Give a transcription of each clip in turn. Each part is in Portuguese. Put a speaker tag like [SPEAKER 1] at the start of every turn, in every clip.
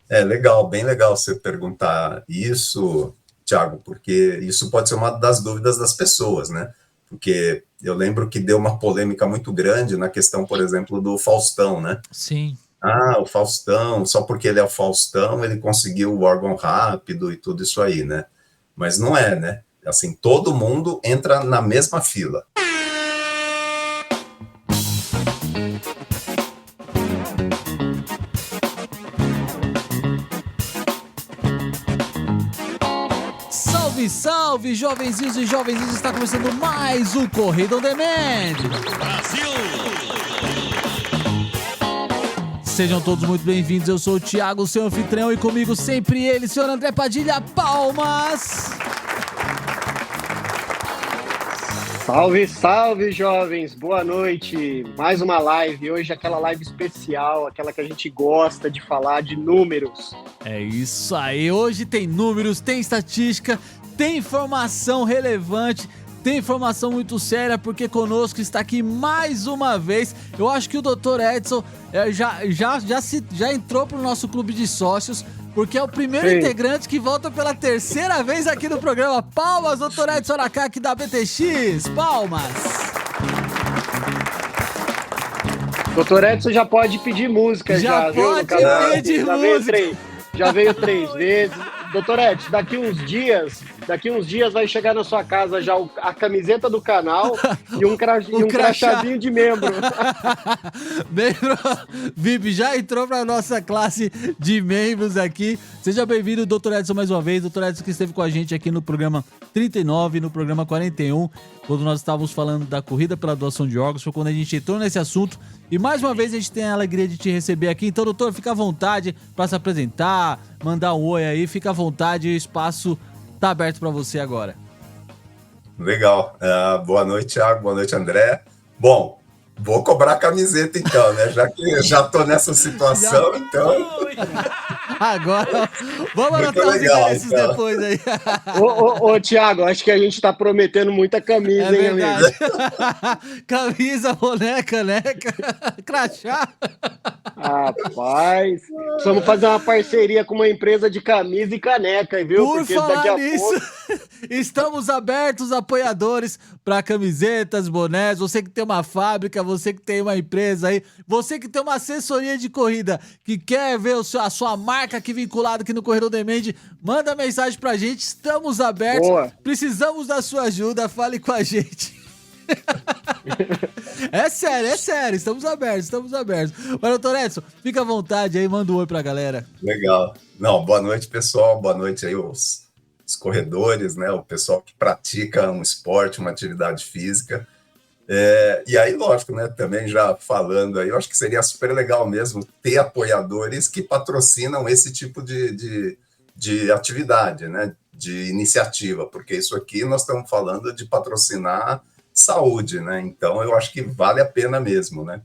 [SPEAKER 1] É legal, bem legal você perguntar isso, Thiago, porque isso pode ser uma das dúvidas das pessoas, né? Porque eu lembro que deu uma polêmica muito grande na questão, por exemplo, do Faustão, né?
[SPEAKER 2] Sim.
[SPEAKER 1] Ah, o Faustão, só porque ele é o Faustão, ele conseguiu o órgão rápido e tudo isso aí, né? Mas não é, né? Assim, todo mundo entra na mesma fila.
[SPEAKER 2] Salve, salve, jovenzinhos e jovenzinhas! Está começando mais um Corrida on Demand. Sejam todos muito bem-vindos, eu sou o Thiago, seu anfitrião, e comigo sempre ele, senhor André Padilha, palmas!
[SPEAKER 3] Salve, salve, jovens! Boa noite! Mais uma live, hoje aquela live especial, aquela que a gente gosta de falar de números.
[SPEAKER 2] É isso aí, hoje tem números, tem estatística, tem informação relevante, tem informação muito séria, porque conosco está aqui mais uma vez. Eu acho que o Dr. Edson já entrou pro nosso clube de sócios, porque é o primeiro
[SPEAKER 3] Sim.
[SPEAKER 2] integrante que volta pela terceira vez aqui no programa. Palmas, Dr. Edson Aracaki da BTX, palmas!
[SPEAKER 3] Doutor Edson já pode pedir música
[SPEAKER 2] Já
[SPEAKER 3] viu?
[SPEAKER 2] pode pedir música.
[SPEAKER 3] Já veio 3 vezes. Doutor Edson, daqui uns dias vai chegar na sua casa já a camiseta do canal e um crachazinho de membro.
[SPEAKER 2] Membro VIP já entrou para nossa classe de membros aqui. Seja bem-vindo, Dr. Edson, mais uma vez. Dr. Edson que esteve com a gente aqui no programa 39, no programa 41, quando nós estávamos falando da corrida pela doação de órgãos. Foi quando a gente entrou nesse assunto. E mais uma vez a gente tem a alegria de te receber aqui. Então, doutor, fica à vontade para se apresentar, mandar um oi aí. Fica à vontade, o espaço tá aberto para você agora.
[SPEAKER 1] Legal. Boa noite, Thiago. Boa noite, André. Bom, vou cobrar a camiseta então, né? Já que já tô nessa situação, então...
[SPEAKER 2] Agora, vamos
[SPEAKER 1] Muito
[SPEAKER 2] anotar os
[SPEAKER 1] legal,
[SPEAKER 2] endereços
[SPEAKER 1] então.
[SPEAKER 2] depois aí.
[SPEAKER 3] Ô, Thiago, acho que a gente tá prometendo muita camisa,
[SPEAKER 2] É
[SPEAKER 3] hein, amigo?
[SPEAKER 2] verdade. Camisa, boné, caneca, crachá.
[SPEAKER 3] Rapaz, precisamos fazer uma parceria com uma empresa de camisa e caneca, viu?
[SPEAKER 2] Por
[SPEAKER 3] Porque daqui
[SPEAKER 2] falar
[SPEAKER 3] a
[SPEAKER 2] nisso,
[SPEAKER 3] pouco...
[SPEAKER 2] estamos abertos, apoiadores, para camisetas, bonés. Você que tem uma fábrica, você que tem uma empresa aí, você que tem uma assessoria de corrida, que quer ver a sua marca aqui vinculada aqui no Corredor Demand, manda mensagem pra gente. Estamos abertos,
[SPEAKER 3] Boa.
[SPEAKER 2] precisamos da sua ajuda, fale com a gente. É sério, estamos abertos. Mas, doutor Edson, fica à vontade aí, manda um oi pra galera.
[SPEAKER 1] Legal. Não, boa noite, pessoal. Boa noite aí os corredores, né? O pessoal que pratica um esporte, uma atividade física. E aí, lógico, né? Também já falando aí, eu acho que seria super legal mesmo ter apoiadores que patrocinam esse tipo de atividade, né? De iniciativa, porque isso aqui nós estamos falando de patrocinar saúde, né? Então, eu acho que vale a pena mesmo, né?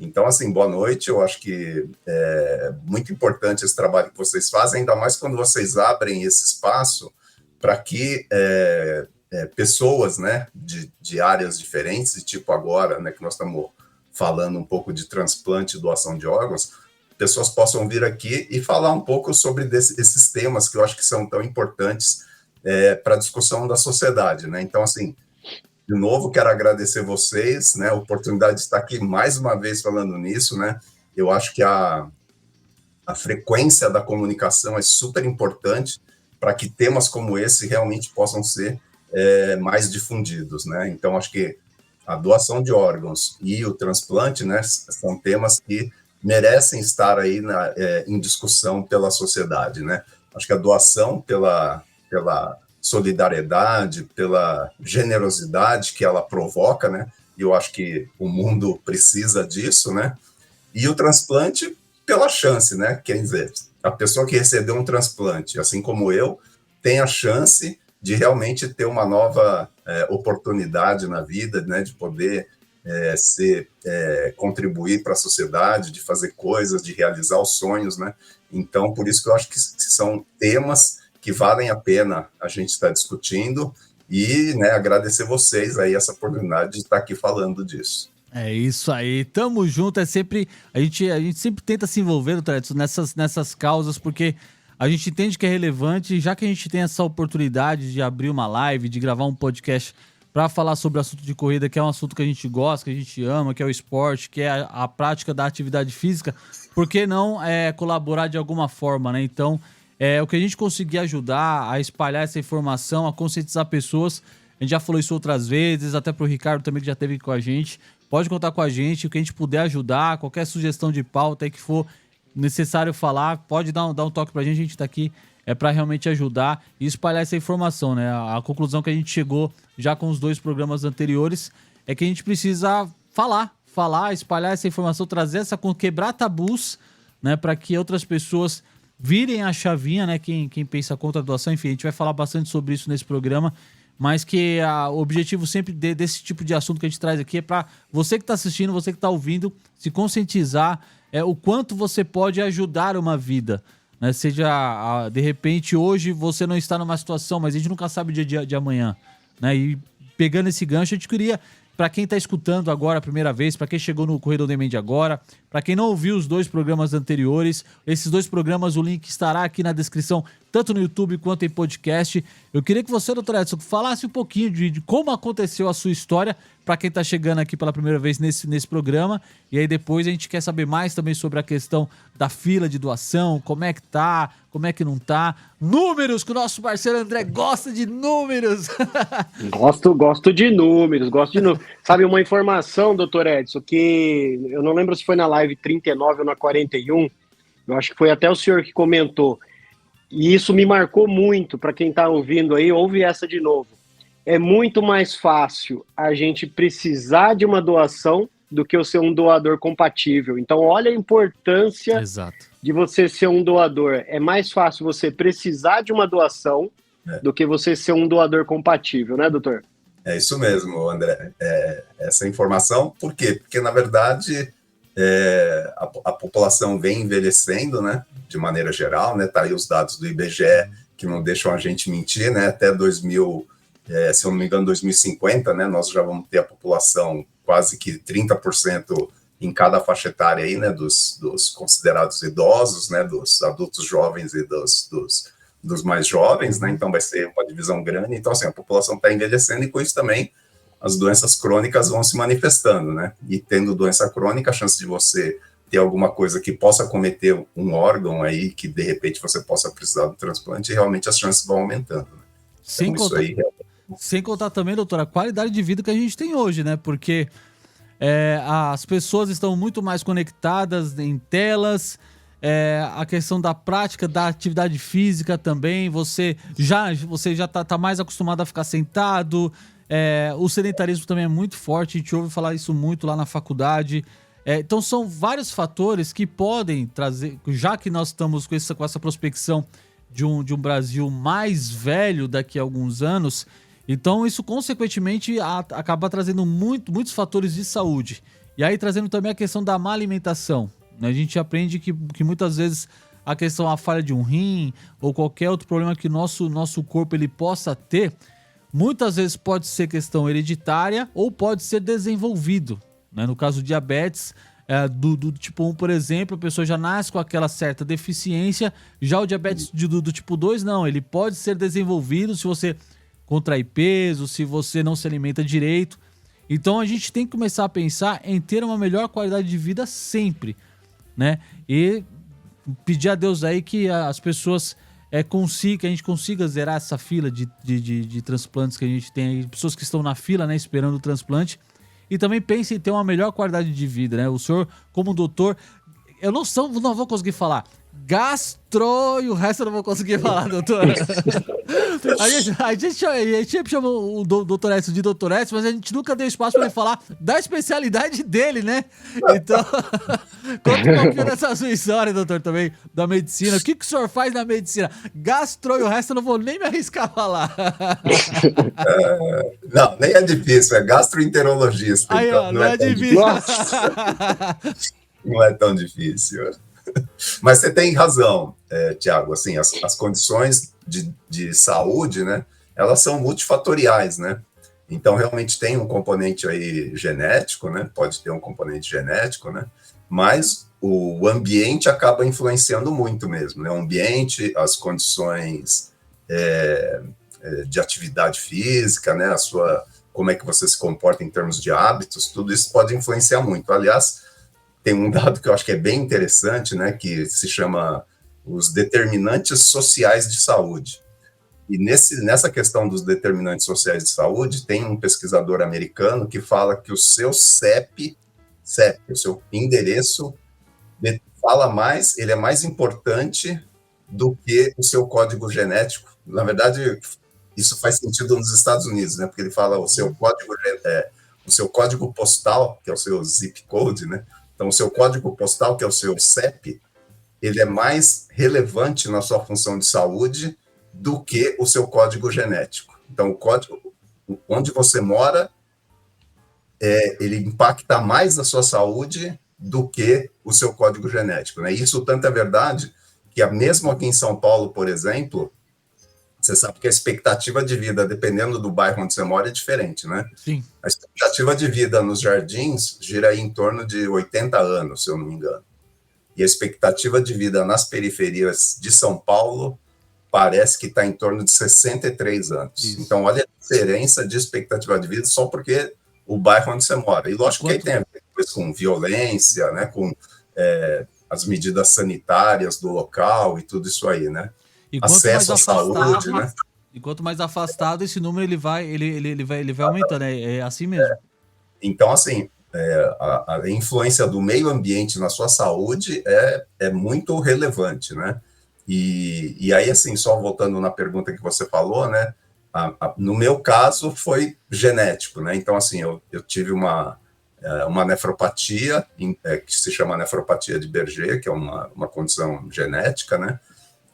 [SPEAKER 1] Então, assim, boa noite. Eu acho que é muito importante esse trabalho que vocês fazem, ainda mais quando vocês abrem esse espaço para que pessoas, né, de áreas diferentes, e tipo agora, né, que nós estamos falando um pouco de transplante e doação de órgãos, pessoas possam vir aqui e falar um pouco sobre esses temas que eu acho que são tão importantes para a discussão da sociedade, né? Então, assim, de novo, quero agradecer vocês, né, a oportunidade de estar aqui mais uma vez falando nisso, né? Eu acho que a frequência da comunicação é super importante para que temas como esse realmente possam ser mais difundidos, né? Então, acho que a doação de órgãos e o transplante, né, são temas que merecem estar aí em discussão pela sociedade, né? Acho que a doação pela solidariedade, pela generosidade que ela provoca, né? E eu acho que o mundo precisa disso, né? E o transplante pela chance, né? Quer dizer, a pessoa que recebeu um transplante, assim como eu, tem a chance de realmente ter uma nova oportunidade na vida, né? De poder contribuir para a sociedade, de fazer coisas, de realizar os sonhos, né? Então, por isso que eu acho que são temas que valem a pena a gente estar discutindo e, né, agradecer vocês aí essa oportunidade de estar aqui falando disso.
[SPEAKER 2] É isso aí, tamo junto, a gente sempre tenta se envolver, doutor Edson, nessas causas, porque a gente entende que é relevante, já que a gente tem essa oportunidade de abrir uma live, de gravar um podcast para falar sobre o assunto de corrida, que é um assunto que a gente gosta, que a gente ama, que é o esporte, que é a prática da atividade física, por que não colaborar de alguma forma, né? Então, o que a gente conseguir ajudar a espalhar essa informação, a conscientizar pessoas, a gente já falou isso outras vezes, até pro Ricardo também, que já esteve aqui com a gente, pode contar com a gente, o que a gente puder ajudar, qualquer sugestão de pauta aí que for necessário falar, pode dar um toque pra gente, a gente tá aqui para realmente ajudar e espalhar essa informação, né? A conclusão que a gente chegou já com os 2 programas anteriores é que a gente precisa falar, espalhar essa informação, trazer quebrar tabus, né? Para que outras pessoas virem a chavinha, né? Quem pensa contra a doação, enfim, a gente vai falar bastante sobre isso nesse programa, mas que o objetivo sempre desse tipo de assunto que a gente traz aqui é para você que está assistindo, você que está ouvindo, se conscientizar o quanto você pode ajudar uma vida, né? Seja, de repente, hoje você não está numa situação, mas a gente nunca sabe o dia de amanhã, né? E pegando esse gancho, a gente queria, para quem está escutando agora a primeira vez, para quem chegou no Corredor do Emen agora, para quem não ouviu os 2 programas anteriores, esses 2 programas, o link estará aqui na descrição, tanto no YouTube quanto em podcast. Eu queria que você, doutor Edson, falasse um pouquinho de como aconteceu a sua história, para quem está chegando aqui pela primeira vez nesse programa, e aí depois a gente quer saber mais também sobre a questão da fila de doação, como é que tá, como é que não tá, números, que o nosso parceiro André gosta de números.
[SPEAKER 3] Gosto de números. Sabe, uma informação, doutor Edson, que eu não lembro se foi na live 39 ou na 41, eu acho que foi até o senhor que comentou, e isso me marcou muito. Para quem está ouvindo aí, ouve essa de novo. É muito mais fácil a gente precisar de uma doação do que eu ser um doador compatível. Então, olha a importância de você ser um doador. É mais fácil você precisar de uma doação do que você ser um doador compatível, né, doutor?
[SPEAKER 1] É isso mesmo, André. Essa informação, por quê? Porque, na verdade, a população vem envelhecendo, né, de maneira geral, né? Tá aí os dados do IBGE que não deixam a gente mentir, né? Até 2000... se eu não me engano, 2050, né, nós já vamos ter a população quase que 30% em cada faixa etária aí, né, dos considerados idosos, né, dos adultos jovens e dos mais jovens, né, então vai ser uma divisão grande. Então, assim, a população está envelhecendo e com isso também as doenças crônicas vão se manifestando, né, e tendo doença crônica, a chance de você ter alguma coisa que possa cometer um órgão aí, que de repente você possa precisar do transplante, realmente as chances vão aumentando, né? Então,
[SPEAKER 2] Sem contar também, doutora, a qualidade de vida que a gente tem hoje, né? Porque as pessoas estão muito mais conectadas em telas, a questão da prática da atividade física também, você já tá mais acostumado a ficar sentado, o sedentarismo também é muito forte, a gente ouve falar isso muito lá na faculdade. Então são vários fatores que podem trazer, já que nós estamos com essa prospecção de um Brasil mais velho daqui a alguns anos, então isso consequentemente acaba trazendo muitos fatores de saúde. E aí trazendo também a questão da má alimentação, né? A gente aprende que muitas vezes a falha de um rim ou qualquer outro problema que nosso corpo ele possa ter, muitas vezes pode ser questão hereditária ou pode ser desenvolvido, né? No caso do diabetes, do tipo 1, por exemplo, a pessoa já nasce com aquela certa deficiência. Já o diabetes do tipo 2, não, ele pode ser desenvolvido se você contrair peso, se você não se alimenta direito. Então a gente tem que começar a pensar em ter uma melhor qualidade de vida sempre, né? E pedir a Deus aí que as pessoas que a gente consiga zerar essa fila de transplantes que a gente tem aí, pessoas que estão na fila, né, esperando o transplante. E também pense em ter uma melhor qualidade de vida, né? O senhor, como doutor, eu não vou conseguir falar gastro e o resto eu não vou conseguir falar, doutor. A gente sempre chama o doutor Edson de doutor Edson, mas a gente nunca deu espaço para ele falar da especialidade dele, né? Então, conta um pouquinho dessa sua história, doutor, também, da medicina. O que o senhor faz na medicina? Gastro e o resto eu não vou nem me arriscar a falar.
[SPEAKER 1] Não, nem é difícil, é gastroenterologista.
[SPEAKER 2] Aí,
[SPEAKER 1] então,
[SPEAKER 2] ó, não é difícil.
[SPEAKER 1] Não é tão difícil. Mas você tem razão, Tiago, assim, as condições de saúde, né, elas são multifatoriais, né? Então, realmente tem um componente aí genético, né? Pode ter um componente genético, né? Mas o ambiente acaba influenciando muito mesmo, né? O ambiente, as condições de atividade física, né? Como é que você se comporta em termos de hábitos, tudo isso pode influenciar muito. Aliás, tem um dado que eu acho que é bem interessante, né? Que se chama os determinantes sociais de saúde. E nessa questão dos determinantes sociais de saúde, tem um pesquisador americano que fala que o seu CEP, o seu endereço, ele é mais importante do que o seu código genético. Na verdade, isso faz sentido nos Estados Unidos, né? Porque ele fala o seu código postal, que é o seu zip code, né? Então, o seu código postal, que é o seu CEP, ele é mais relevante na sua função de saúde do que o seu código genético. Então, o código onde você mora, ele impacta mais a sua saúde do que o seu código genético, né? Isso tanto é verdade que mesmo aqui em São Paulo, por exemplo, você sabe que a expectativa de vida, dependendo do bairro onde você mora, é diferente, né?
[SPEAKER 2] Sim.
[SPEAKER 1] A expectativa de vida nos Jardins gira aí em torno de 80 anos, se eu não me engano. E a expectativa de vida nas periferias de São Paulo parece que está em torno de 63 anos. Isso. Então, olha a diferença de expectativa de vida só porque o bairro onde você mora. E lógico que aí tem a ver com violência, né, com as medidas sanitárias do local e tudo isso aí, né?
[SPEAKER 2] E
[SPEAKER 1] acesso à saúde, né?
[SPEAKER 2] E quanto mais afastado, esse número ele vai aumentando, é assim mesmo.
[SPEAKER 1] Então, assim, a influência do meio ambiente na sua saúde é muito relevante, né? E aí, assim, só voltando na pergunta que você falou, né? No meu caso, foi genético, né? Então, assim, eu tive uma nefropatia, que se chama nefropatia de Berger, que é uma condição genética, né?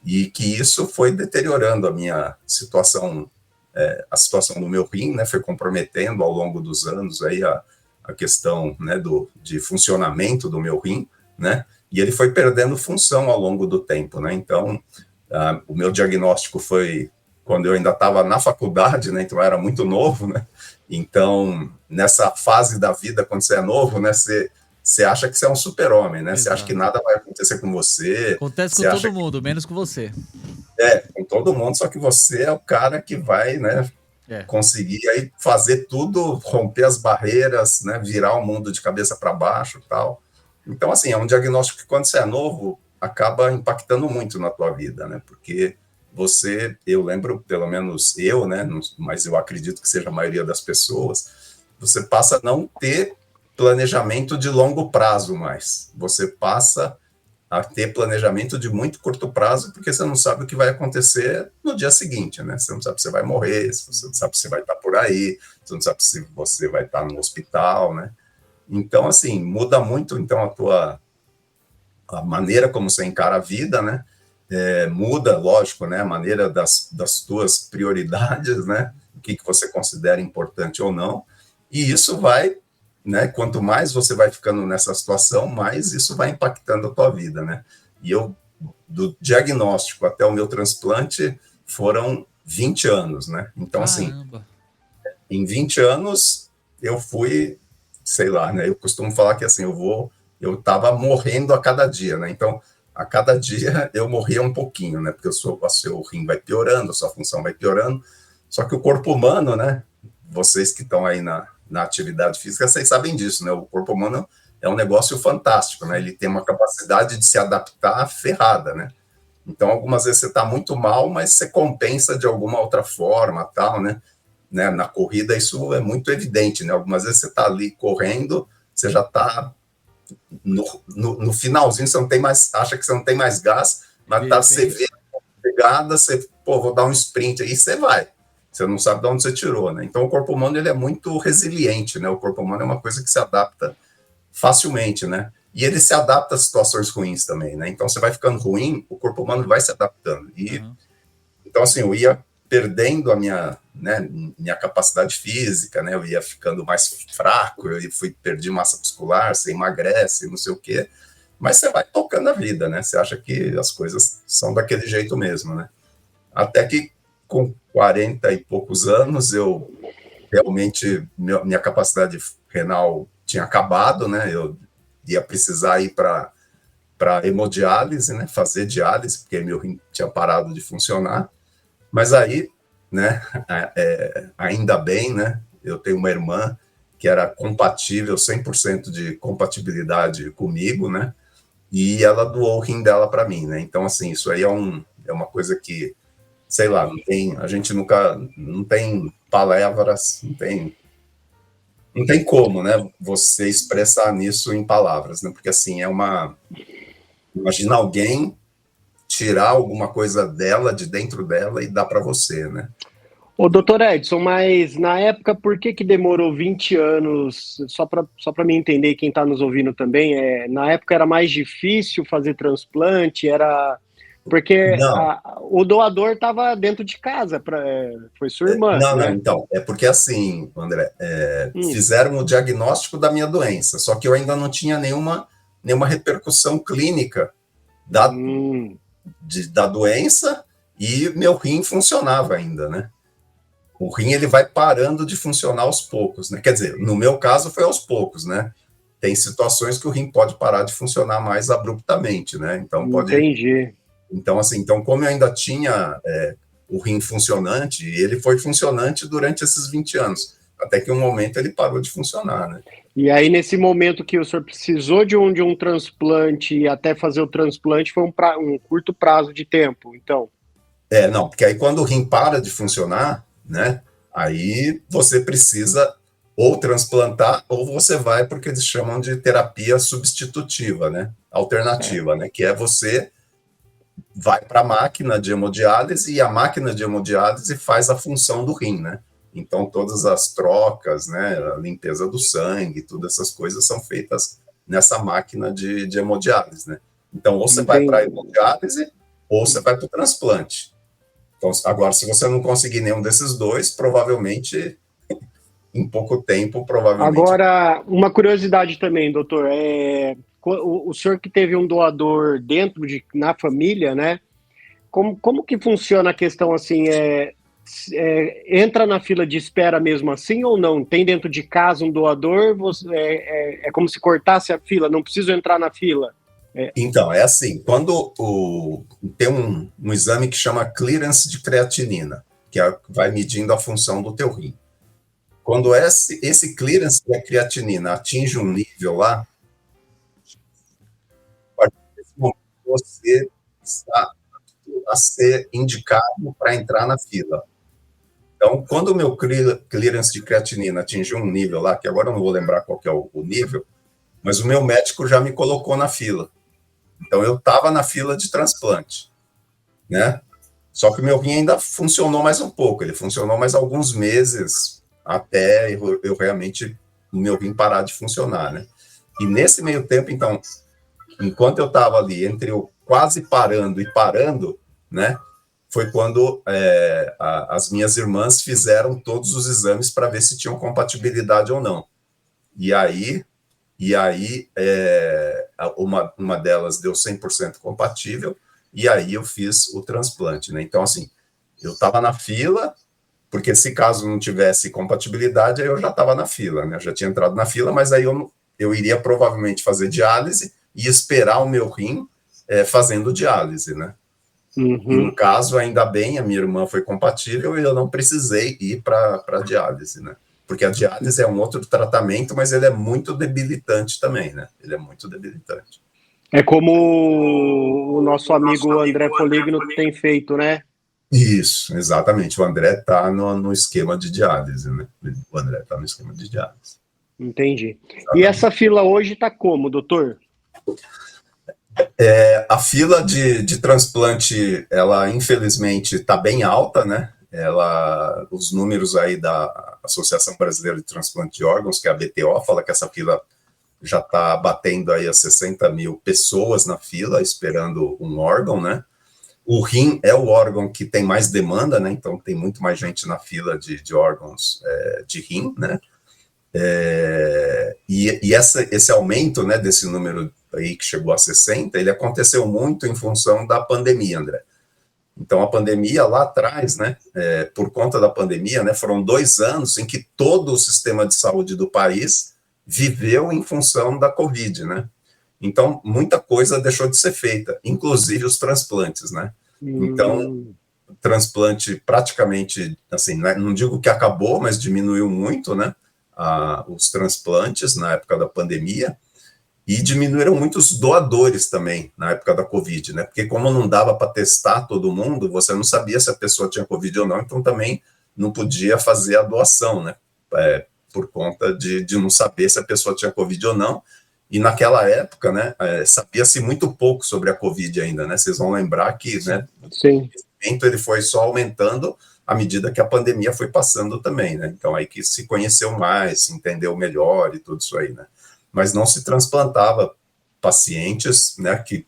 [SPEAKER 1] E que isso foi deteriorando a minha situação, a situação do meu rim, né? Foi comprometendo ao longo dos anos aí a questão, né, de funcionamento do meu rim, né? E ele foi perdendo função ao longo do tempo, né? Então, o meu diagnóstico foi quando eu ainda estava na faculdade, né? Então, eu era muito novo, né? Então, nessa fase da vida, quando você é novo, né? Você acha que você é um super-homem, né? Exato. Você acha que nada vai acontecer com você.
[SPEAKER 2] Acontece com todo mundo, menos com você.
[SPEAKER 1] Com todo mundo, só que você é o cara que vai, né? Conseguir aí fazer tudo, romper as barreiras, né? Virar o mundo de cabeça para baixo e tal. Então, assim, é um diagnóstico que, quando você é novo, acaba impactando muito na tua vida, né? Porque eu lembro, pelo menos eu, né? Mas eu acredito que seja a maioria das pessoas, você passa a não ter planejamento de longo prazo mais. Você passa a ter planejamento de muito curto prazo, porque você não sabe o que vai acontecer no dia seguinte, né? Você não sabe se você vai morrer, você não sabe se você vai estar por aí, você não sabe se você vai estar no hospital, né? Então, assim, muda muito, então, a maneira como você encara a vida, né? Muda, lógico, né? A maneira das tuas prioridades, né? O que você considera importante ou não. E isso vai, né? Quanto mais você vai ficando nessa situação, mais isso vai impactando a tua vida, né? E do diagnóstico até o meu transplante, foram 20 anos, né? Então,
[SPEAKER 2] Caramba.
[SPEAKER 1] Assim, em 20 anos, eu fui... sei lá, né? Eu costumo falar que assim, eu estava morrendo a cada dia, né? Então, a cada dia eu morria um pouquinho, né? Porque o seu rim vai piorando, a sua função vai piorando. Só que o corpo humano, né? Vocês que estão aí na atividade física, vocês sabem disso, né? O corpo humano é um negócio fantástico, né? Ele tem uma capacidade de se adaptar ferrada, né? Então, algumas vezes você está muito mal, mas você compensa de alguma outra forma, tal, né? Na corrida isso é muito evidente, né? Algumas vezes você está ali correndo, você já está no finalzinho, você não tem mais, acha que você não tem mais gás, mas você vê a pegada, você, vou dar um sprint aí, você vai. Você não sabe de onde você tirou, né? Então o corpo humano ele é muito resiliente, né? O corpo humano é uma coisa que se adapta facilmente, né? E ele se adapta a situações ruins também, né? Então você vai ficando ruim, o corpo humano vai se adaptando. E então assim, eu ia perdendo a minha capacidade física, né? Eu ia ficando mais fraco, perdi massa muscular, você emagrece, não sei o quê, mas você vai tocando a vida, né? Você acha que as coisas são daquele jeito mesmo, né? Até que com 40 e poucos anos eu realmente minha capacidade renal tinha acabado, né? Eu ia precisar ir para hemodiálise, né? Fazer diálise, porque meu rim tinha parado de funcionar. Mas aí, né? Ainda bem, né? Eu tenho uma irmã que era compatível, 100% de compatibilidade comigo, né? E ela doou o rim dela para mim, né? Então, assim, isso aí é uma coisa que, sei lá, a gente nunca, não tem palavras, não tem como, né, você expressar nisso em palavras, né? Porque, assim, imagina alguém tirar alguma coisa dela, de dentro dela, e dar para você, né?
[SPEAKER 3] Ô, doutor Edson, mas na época, por que demorou 20 anos? Só para me entender, quem está nos ouvindo também, na época era mais difícil fazer transplante, porque
[SPEAKER 1] Não,
[SPEAKER 3] o doador estava dentro de casa, foi sua irmã,
[SPEAKER 1] não,
[SPEAKER 3] né?
[SPEAKER 1] então, é porque assim, André,
[SPEAKER 3] Hum,
[SPEAKER 1] fizeram o diagnóstico da minha doença, só que eu ainda não tinha nenhuma repercussão clínica da,
[SPEAKER 3] hum,
[SPEAKER 1] da doença, e meu rim funcionava ainda, né? O rim, ele vai parando de funcionar aos poucos, né? Quer dizer, no meu caso foi aos poucos, né? Tem situações que o rim pode parar de funcionar mais abruptamente, né?
[SPEAKER 3] entendi.
[SPEAKER 1] Então, assim, então como eu ainda tinha o rim funcionante, ele foi funcionante durante esses 20 anos, até que um momento ele parou de funcionar, né?
[SPEAKER 3] E aí, nesse momento que o senhor precisou de um transplante e até fazer o transplante, foi um curto prazo de tempo, então.
[SPEAKER 1] Não, porque aí quando o rim para de funcionar, né, aí você precisa ou transplantar, ou você vai porque eles chamam de terapia substitutiva, né, alternativa, né, que é você vai para a máquina de hemodiálise, e a máquina de hemodiálise faz a função do rim, né? Então, todas as trocas, né, a limpeza do sangue, todas essas coisas são feitas nessa máquina de hemodiálise, né? Então, ou você vai para a
[SPEAKER 3] Entendi.
[SPEAKER 1] hemodiálise, ou você vai para o transplante. Então, agora, se você não conseguir nenhum desses dois, provavelmente, em pouco tempo, provavelmente...
[SPEAKER 3] Agora, uma curiosidade também, doutor, o senhor que teve um doador na família, né? Como que funciona a questão assim? Entra na fila de espera mesmo assim ou não? Tem dentro de casa um doador? É como se cortasse a fila, não preciso entrar na fila.
[SPEAKER 1] Então, é assim, quando tem um exame que chama clearance de creatinina, que vai medindo a função do teu rim. Quando esse clearance da creatinina atinge um nível lá, a partir desse momento você está a ser indicado para entrar na fila. Então, quando o meu clearance de creatinina atingiu um nível lá, que agora eu não vou lembrar qual que é o nível, mas o meu médico já me colocou na fila. Então, eu estava na fila de transplante, né? Só que o meu rim ainda funcionou mais um pouco, ele funcionou mais alguns meses até eu realmente, o meu rim parar de funcionar, né? E nesse meio tempo, então, enquanto eu estava ali, entre eu quase parando e parando, né? Foi quando as minhas irmãs fizeram todos os exames para ver se tinham compatibilidade ou não. E aí uma delas deu 100% compatível, e aí eu fiz o transplante, né? Então, assim, eu estava na fila, porque se caso não tivesse compatibilidade, aí eu já estava na fila, né? Eu já tinha entrado na fila, mas aí eu iria provavelmente fazer diálise e esperar o meu rim fazendo diálise, né?
[SPEAKER 3] Uhum.
[SPEAKER 1] E no caso, ainda bem, a minha irmã foi compatível e eu não precisei ir para a diálise, né? Porque a diálise é um outro tratamento, mas ele é muito debilitante também, né? Ele é muito debilitante.
[SPEAKER 3] É como o nosso amigo André Foligno tem feito, né?
[SPEAKER 1] Isso, exatamente. O André está no esquema de diálise, né? O André está no esquema de diálise.
[SPEAKER 3] Entendi.
[SPEAKER 1] Exatamente.
[SPEAKER 3] E essa fila hoje está como, doutor?
[SPEAKER 1] A fila de transplante, ela infelizmente está bem alta, né? Os números aí da Associação Brasileira de Transplante de Órgãos, que é a BTO, fala que essa fila já está batendo aí as 60 mil pessoas na fila esperando um órgão, né? O rim é o órgão que tem mais demanda, né? Então tem muito mais gente na fila de órgãos de rim, né? E esse aumento, né, desse número aí que chegou a 60, ele aconteceu muito em função da pandemia, André. Então, a pandemia lá atrás, né, por conta da pandemia, né, foram 2 anos em que todo o sistema de saúde do país viveu em função da Covid, né? Então, muita coisa deixou de ser feita, inclusive os transplantes, né? Então, o transplante praticamente, assim, não digo que acabou, mas diminuiu muito, né? Os transplantes na época da pandemia, e diminuíram muito os doadores também na época da Covid, né? Porque como não dava para testar todo mundo, você não sabia se a pessoa tinha Covid ou não, então também não podia fazer a doação, né? Por conta de não saber se a pessoa tinha Covid ou não. E naquela época, né, sabia-se muito pouco sobre a Covid ainda, né? Vocês vão lembrar que, né,
[SPEAKER 3] Sim.
[SPEAKER 1] ele foi só aumentando à medida que a pandemia foi passando também, né? Então aí que se conheceu mais, se entendeu melhor e tudo isso aí, né? Mas não se transplantava pacientes, né, que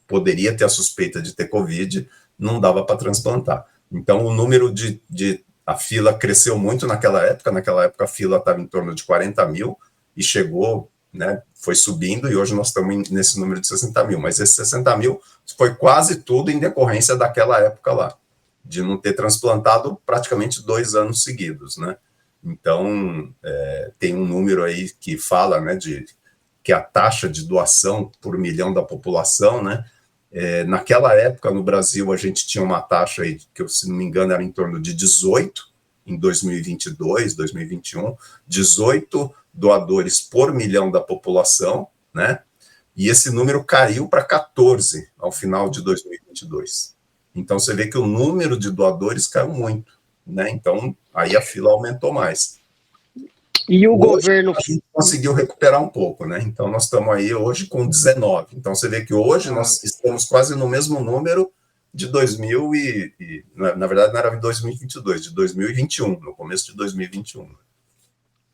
[SPEAKER 1] poderia ter a suspeita de ter Covid, não dava para transplantar. Então, o número a fila cresceu muito naquela época a fila estava em torno de 40 mil e chegou, né, foi subindo e hoje nós estamos nesse número de 60 mil, mas esses 60 mil foi quase tudo em decorrência daquela época lá, de não ter transplantado praticamente 2 anos seguidos, né? Então, tem um número aí que fala, né, que a taxa de doação por milhão da população, né, naquela época no Brasil a gente tinha uma taxa aí, que se não me engano era em torno de 18, em 2022, 2021, 18 doadores por milhão da população, né, e esse número caiu para 14 ao final de 2022. Então você vê que o número de doadores caiu muito, né? Então, aí a fila aumentou mais.
[SPEAKER 3] E o
[SPEAKER 1] hoje,
[SPEAKER 3] governo...
[SPEAKER 1] a gente conseguiu recuperar um pouco, né? Então, nós estamos aí hoje com 19. Então, você vê que hoje nós estamos quase no mesmo número de 2000 na verdade, não era de 2022, de 2021, no começo de 2021.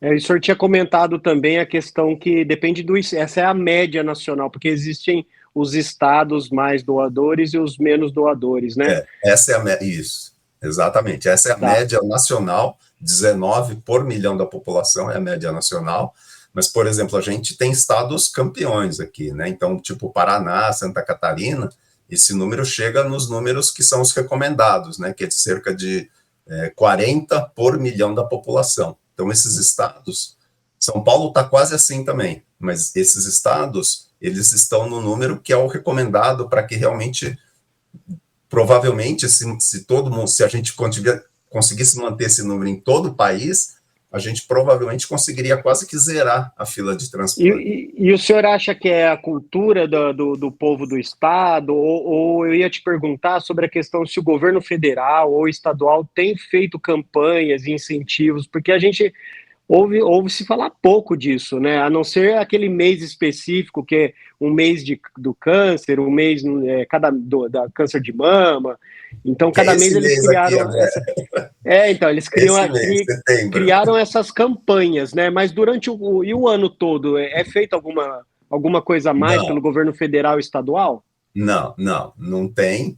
[SPEAKER 3] O senhor tinha comentado também a questão que depende essa é a média nacional, porque existem os estados mais doadores e os menos doadores, né?
[SPEAKER 1] Essa é a média, isso, exatamente. Essa é a média nacional, 19 por milhão da população é a média nacional, mas, por exemplo, a gente tem estados campeões aqui, né? Então, tipo Paraná, Santa Catarina, esse número chega nos números que são os recomendados, né? Que é de cerca de 40 por milhão da população. Então, esses estados, São Paulo está quase assim também, mas esses estados, eles estão no número que é o recomendado para que realmente, provavelmente, se todo mundo, se a gente conseguisse manter esse número em todo o país, a gente provavelmente conseguiria quase que zerar a fila de transplante.
[SPEAKER 3] E o senhor acha que é a cultura do povo do estado? Ou eu ia te perguntar sobre a questão se o governo federal ou estadual tem feito campanhas e incentivos, porque a gente ouve-se falar pouco disso, né? A não ser aquele mês específico, que é um mês do câncer, um mês da câncer de mama. Então, cada mês eles criaram... então, eles criaram essas campanhas, né? Mas durante o ano todo, é feito alguma coisa a mais pelo governo federal e estadual?
[SPEAKER 1] Não tem.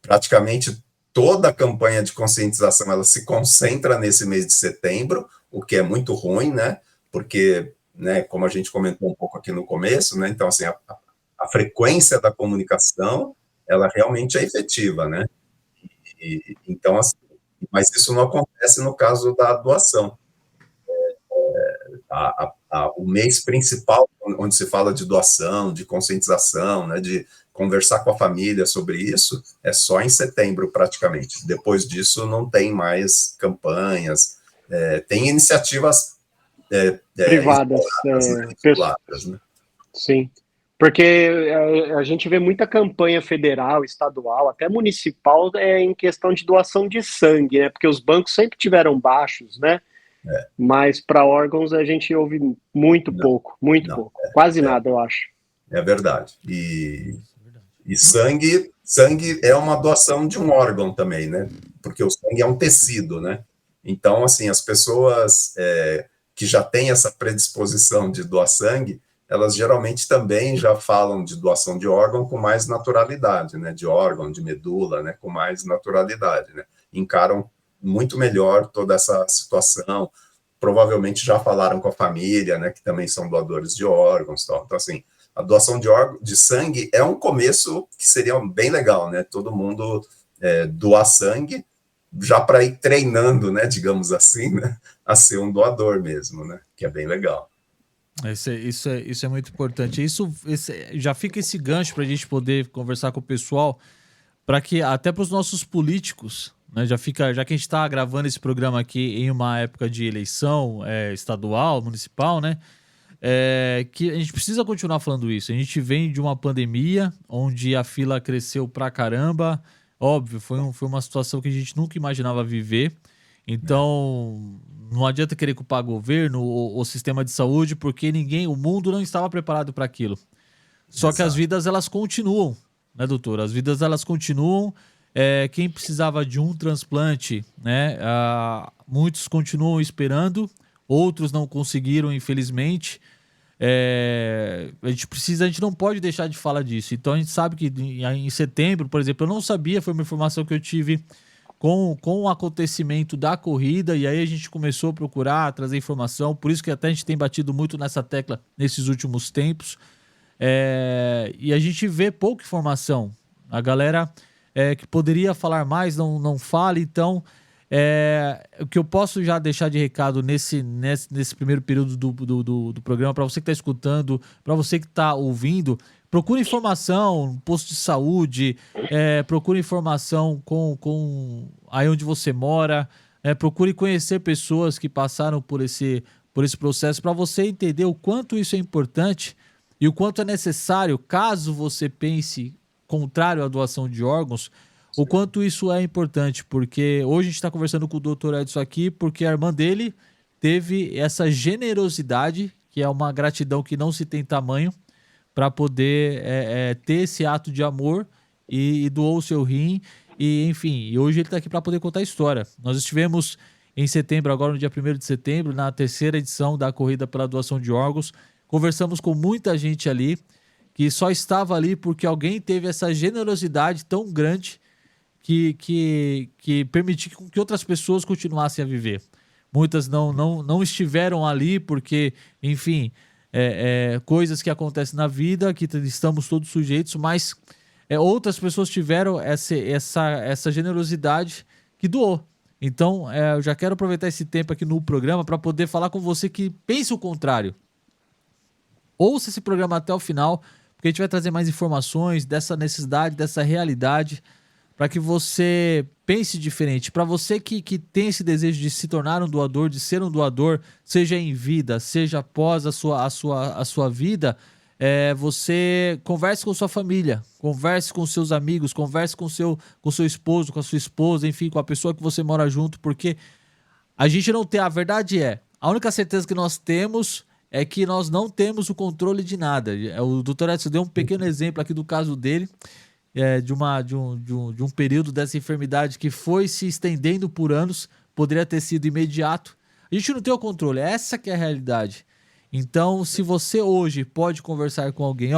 [SPEAKER 1] Praticamente toda a campanha de conscientização ela se concentra nesse mês de setembro, o que é muito ruim, né? Porque, né, como a gente comentou um pouco aqui no começo, né? Então, assim, a frequência da comunicação, ela realmente é efetiva, né? Então, assim, mas isso não acontece no caso da doação. O mês principal, onde se fala de doação, de conscientização, né, de conversar com a família sobre isso, é só em setembro, praticamente. Depois disso, não tem mais campanhas, tem iniciativas
[SPEAKER 3] privadas,
[SPEAKER 1] né?
[SPEAKER 3] Sim, porque a gente vê muita campanha federal, estadual, até municipal, em questão de doação de sangue, né? Porque os bancos sempre tiveram baixos, né? Mas para órgãos a gente ouve muito pouco, quase nada, eu acho.
[SPEAKER 1] É verdade. E sangue é uma doação de um órgão também, né? Porque o sangue é um tecido, né? Então, assim, as pessoas que já têm essa predisposição de doar sangue, elas geralmente também já falam de doação de órgão com mais naturalidade, né? De órgão, de medula, né? Com mais naturalidade, né? Encaram muito melhor toda essa situação, provavelmente já falaram com a família, né, que também são doadores de órgãos, tal. Então, assim, a doação de sangue é um começo que seria bem legal, né? Todo mundo doar sangue, já para ir treinando, né, digamos assim, né, a ser um doador mesmo, né? Que é bem legal.
[SPEAKER 2] Isso é muito importante. Já fica esse gancho para a gente poder conversar com o pessoal, para que até para os nossos políticos, né, já que a gente está gravando esse programa aqui em uma época de eleição estadual, municipal, né? Que a gente precisa continuar falando isso. A gente vem de uma pandemia onde a fila cresceu pra caramba. Óbvio, foi uma situação que a gente nunca imaginava viver. Então, não adianta querer culpar governo ou sistema de saúde, porque o mundo não estava preparado para aquilo. Só que as vidas, elas continuam, né, doutor? As vidas, elas continuam. Quem precisava de um transplante, né? Muitos continuam esperando, outros não conseguiram, infelizmente. A gente não pode deixar de falar disso. Então a gente sabe que em setembro, por exemplo, eu não sabia, foi uma informação que eu tive com o acontecimento da corrida, e aí a gente começou a procurar, trazer informação, por isso que até a gente tem batido muito nessa tecla nesses últimos tempos, e a gente vê pouca informação. A galera que poderia falar mais não fala. Então o que eu posso já deixar de recado nesse primeiro período do programa, para você que está escutando, para você que está ouvindo, procure informação, posto de saúde, procure informação com aí onde você mora, procure conhecer pessoas que passaram por esse processo, para você entender o quanto isso é importante e o quanto é necessário, caso você pense contrário à doação de órgãos, o quanto isso é importante, porque hoje a gente está conversando com o Dr. Edson aqui, porque a irmã dele teve essa generosidade, que é uma gratidão que não se tem tamanho, para poder ter esse ato de amor e doou o seu rim, e enfim, e hoje ele está aqui para poder contar a história. Nós estivemos em setembro, agora no dia 1º de setembro, na 3ª edição da Corrida pela Doação de Órgãos, conversamos com muita gente ali, que só estava ali porque alguém teve essa generosidade tão grande que permitiu que outras pessoas continuassem a viver. Muitas não estiveram ali porque, enfim, coisas que acontecem na vida, que estamos todos sujeitos, mas outras pessoas tiveram essa generosidade que doou. Então, eu já quero aproveitar esse tempo aqui no programa para poder falar com você que pensa o contrário. Ouça esse programa até o final, porque a gente vai trazer mais informações dessa necessidade, dessa realidade, para que você pense diferente. Para você que tem esse desejo de se tornar um doador, de ser um doador, seja em vida, seja após a sua vida, você converse com sua família, converse com seus amigos, converse com seu esposo, com a sua esposa, enfim, com a pessoa que você mora junto, porque a gente não tem, a verdade a única certeza que nós temos é que nós não temos o controle de nada. O Dr. Edson deu um pequeno exemplo aqui do caso dele, de um período dessa enfermidade que foi se estendendo por anos, poderia ter sido imediato. A gente não tem o controle, essa que é a realidade. Então, se você hoje pode conversar com alguém,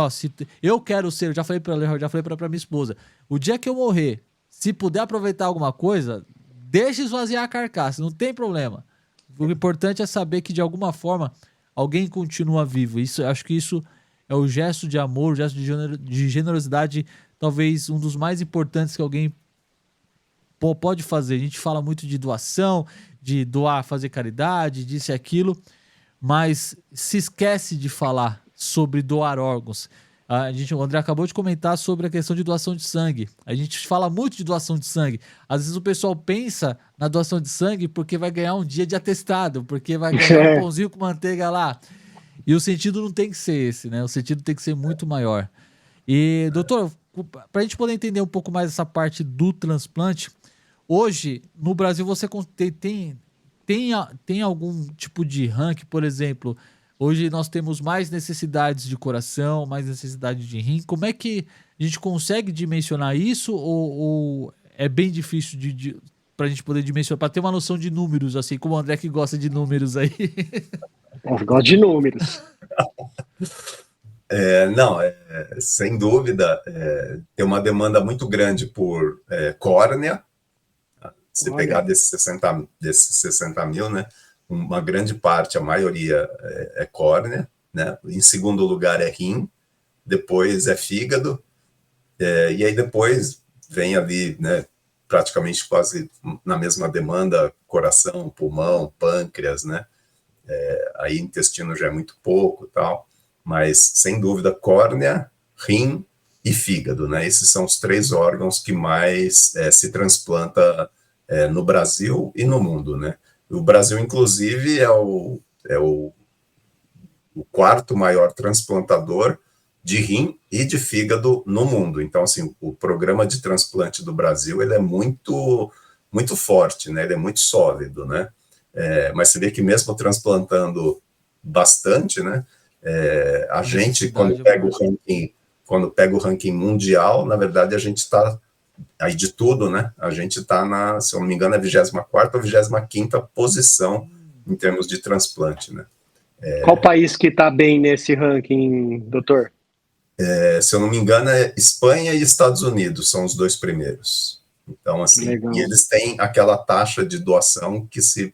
[SPEAKER 2] eu quero ser, eu já falei para minha esposa, o dia que eu morrer, se puder aproveitar alguma coisa, deixe esvaziar a carcaça, não tem problema. O importante é saber que de alguma forma alguém continua vivo. Acho que isso é o gesto de amor, o gesto de generosidade, talvez um dos mais importantes que alguém pode fazer. A gente fala muito de doação, de doar, fazer caridade, disso e aquilo, mas se esquece de falar sobre doar órgãos. O André acabou de comentar sobre a questão de doação de sangue. A gente fala muito de doação de sangue. Às vezes o pessoal pensa na doação de sangue porque vai ganhar um dia de atestado, porque vai ganhar um pãozinho com manteiga lá. E o sentido não tem que ser esse, né? O sentido tem que ser muito maior. E, doutor, para a gente poder entender um pouco mais essa parte do transplante, hoje, no Brasil, você tem algum tipo de ranking, por exemplo? Hoje nós temos mais necessidades de coração, mais necessidade de rim. Como é que a gente consegue dimensionar isso? Ou é bem difícil para a gente poder dimensionar, para ter uma noção de números, assim, como o André que gosta de números aí?
[SPEAKER 3] Eu gosto de números.
[SPEAKER 1] Sem dúvida, tem uma demanda muito grande por córnea. Se pegar desses 60 mil, né, uma grande parte, a maioria é córnea, né? Em segundo lugar é rim, depois é fígado, e aí depois vem ali, né, praticamente quase na mesma demanda, coração, pulmão, pâncreas, né? Aí intestino já é muito pouco e tal, mas sem dúvida córnea, rim e fígado, né? Esses são os 3 órgãos que mais se transplanta no Brasil e no mundo, né? O Brasil, inclusive, é o 4º maior transplantador de rim e de fígado no mundo. Então, assim, o programa de transplante do Brasil, ele é muito, muito forte, né? Ele é muito sólido, né? Mas você vê que mesmo transplantando bastante, né? A gente, quando pega o ranking mundial, na verdade, a gente está aí de tudo, né? A gente está se eu não me engano, é 24ª ou 25ª posição em termos de transplante, né?
[SPEAKER 3] Qual país que está bem nesse ranking, doutor?
[SPEAKER 1] Se eu não me engano, é Espanha e Estados Unidos são os 2 primeiros. Então, assim, e eles têm aquela taxa de doação que se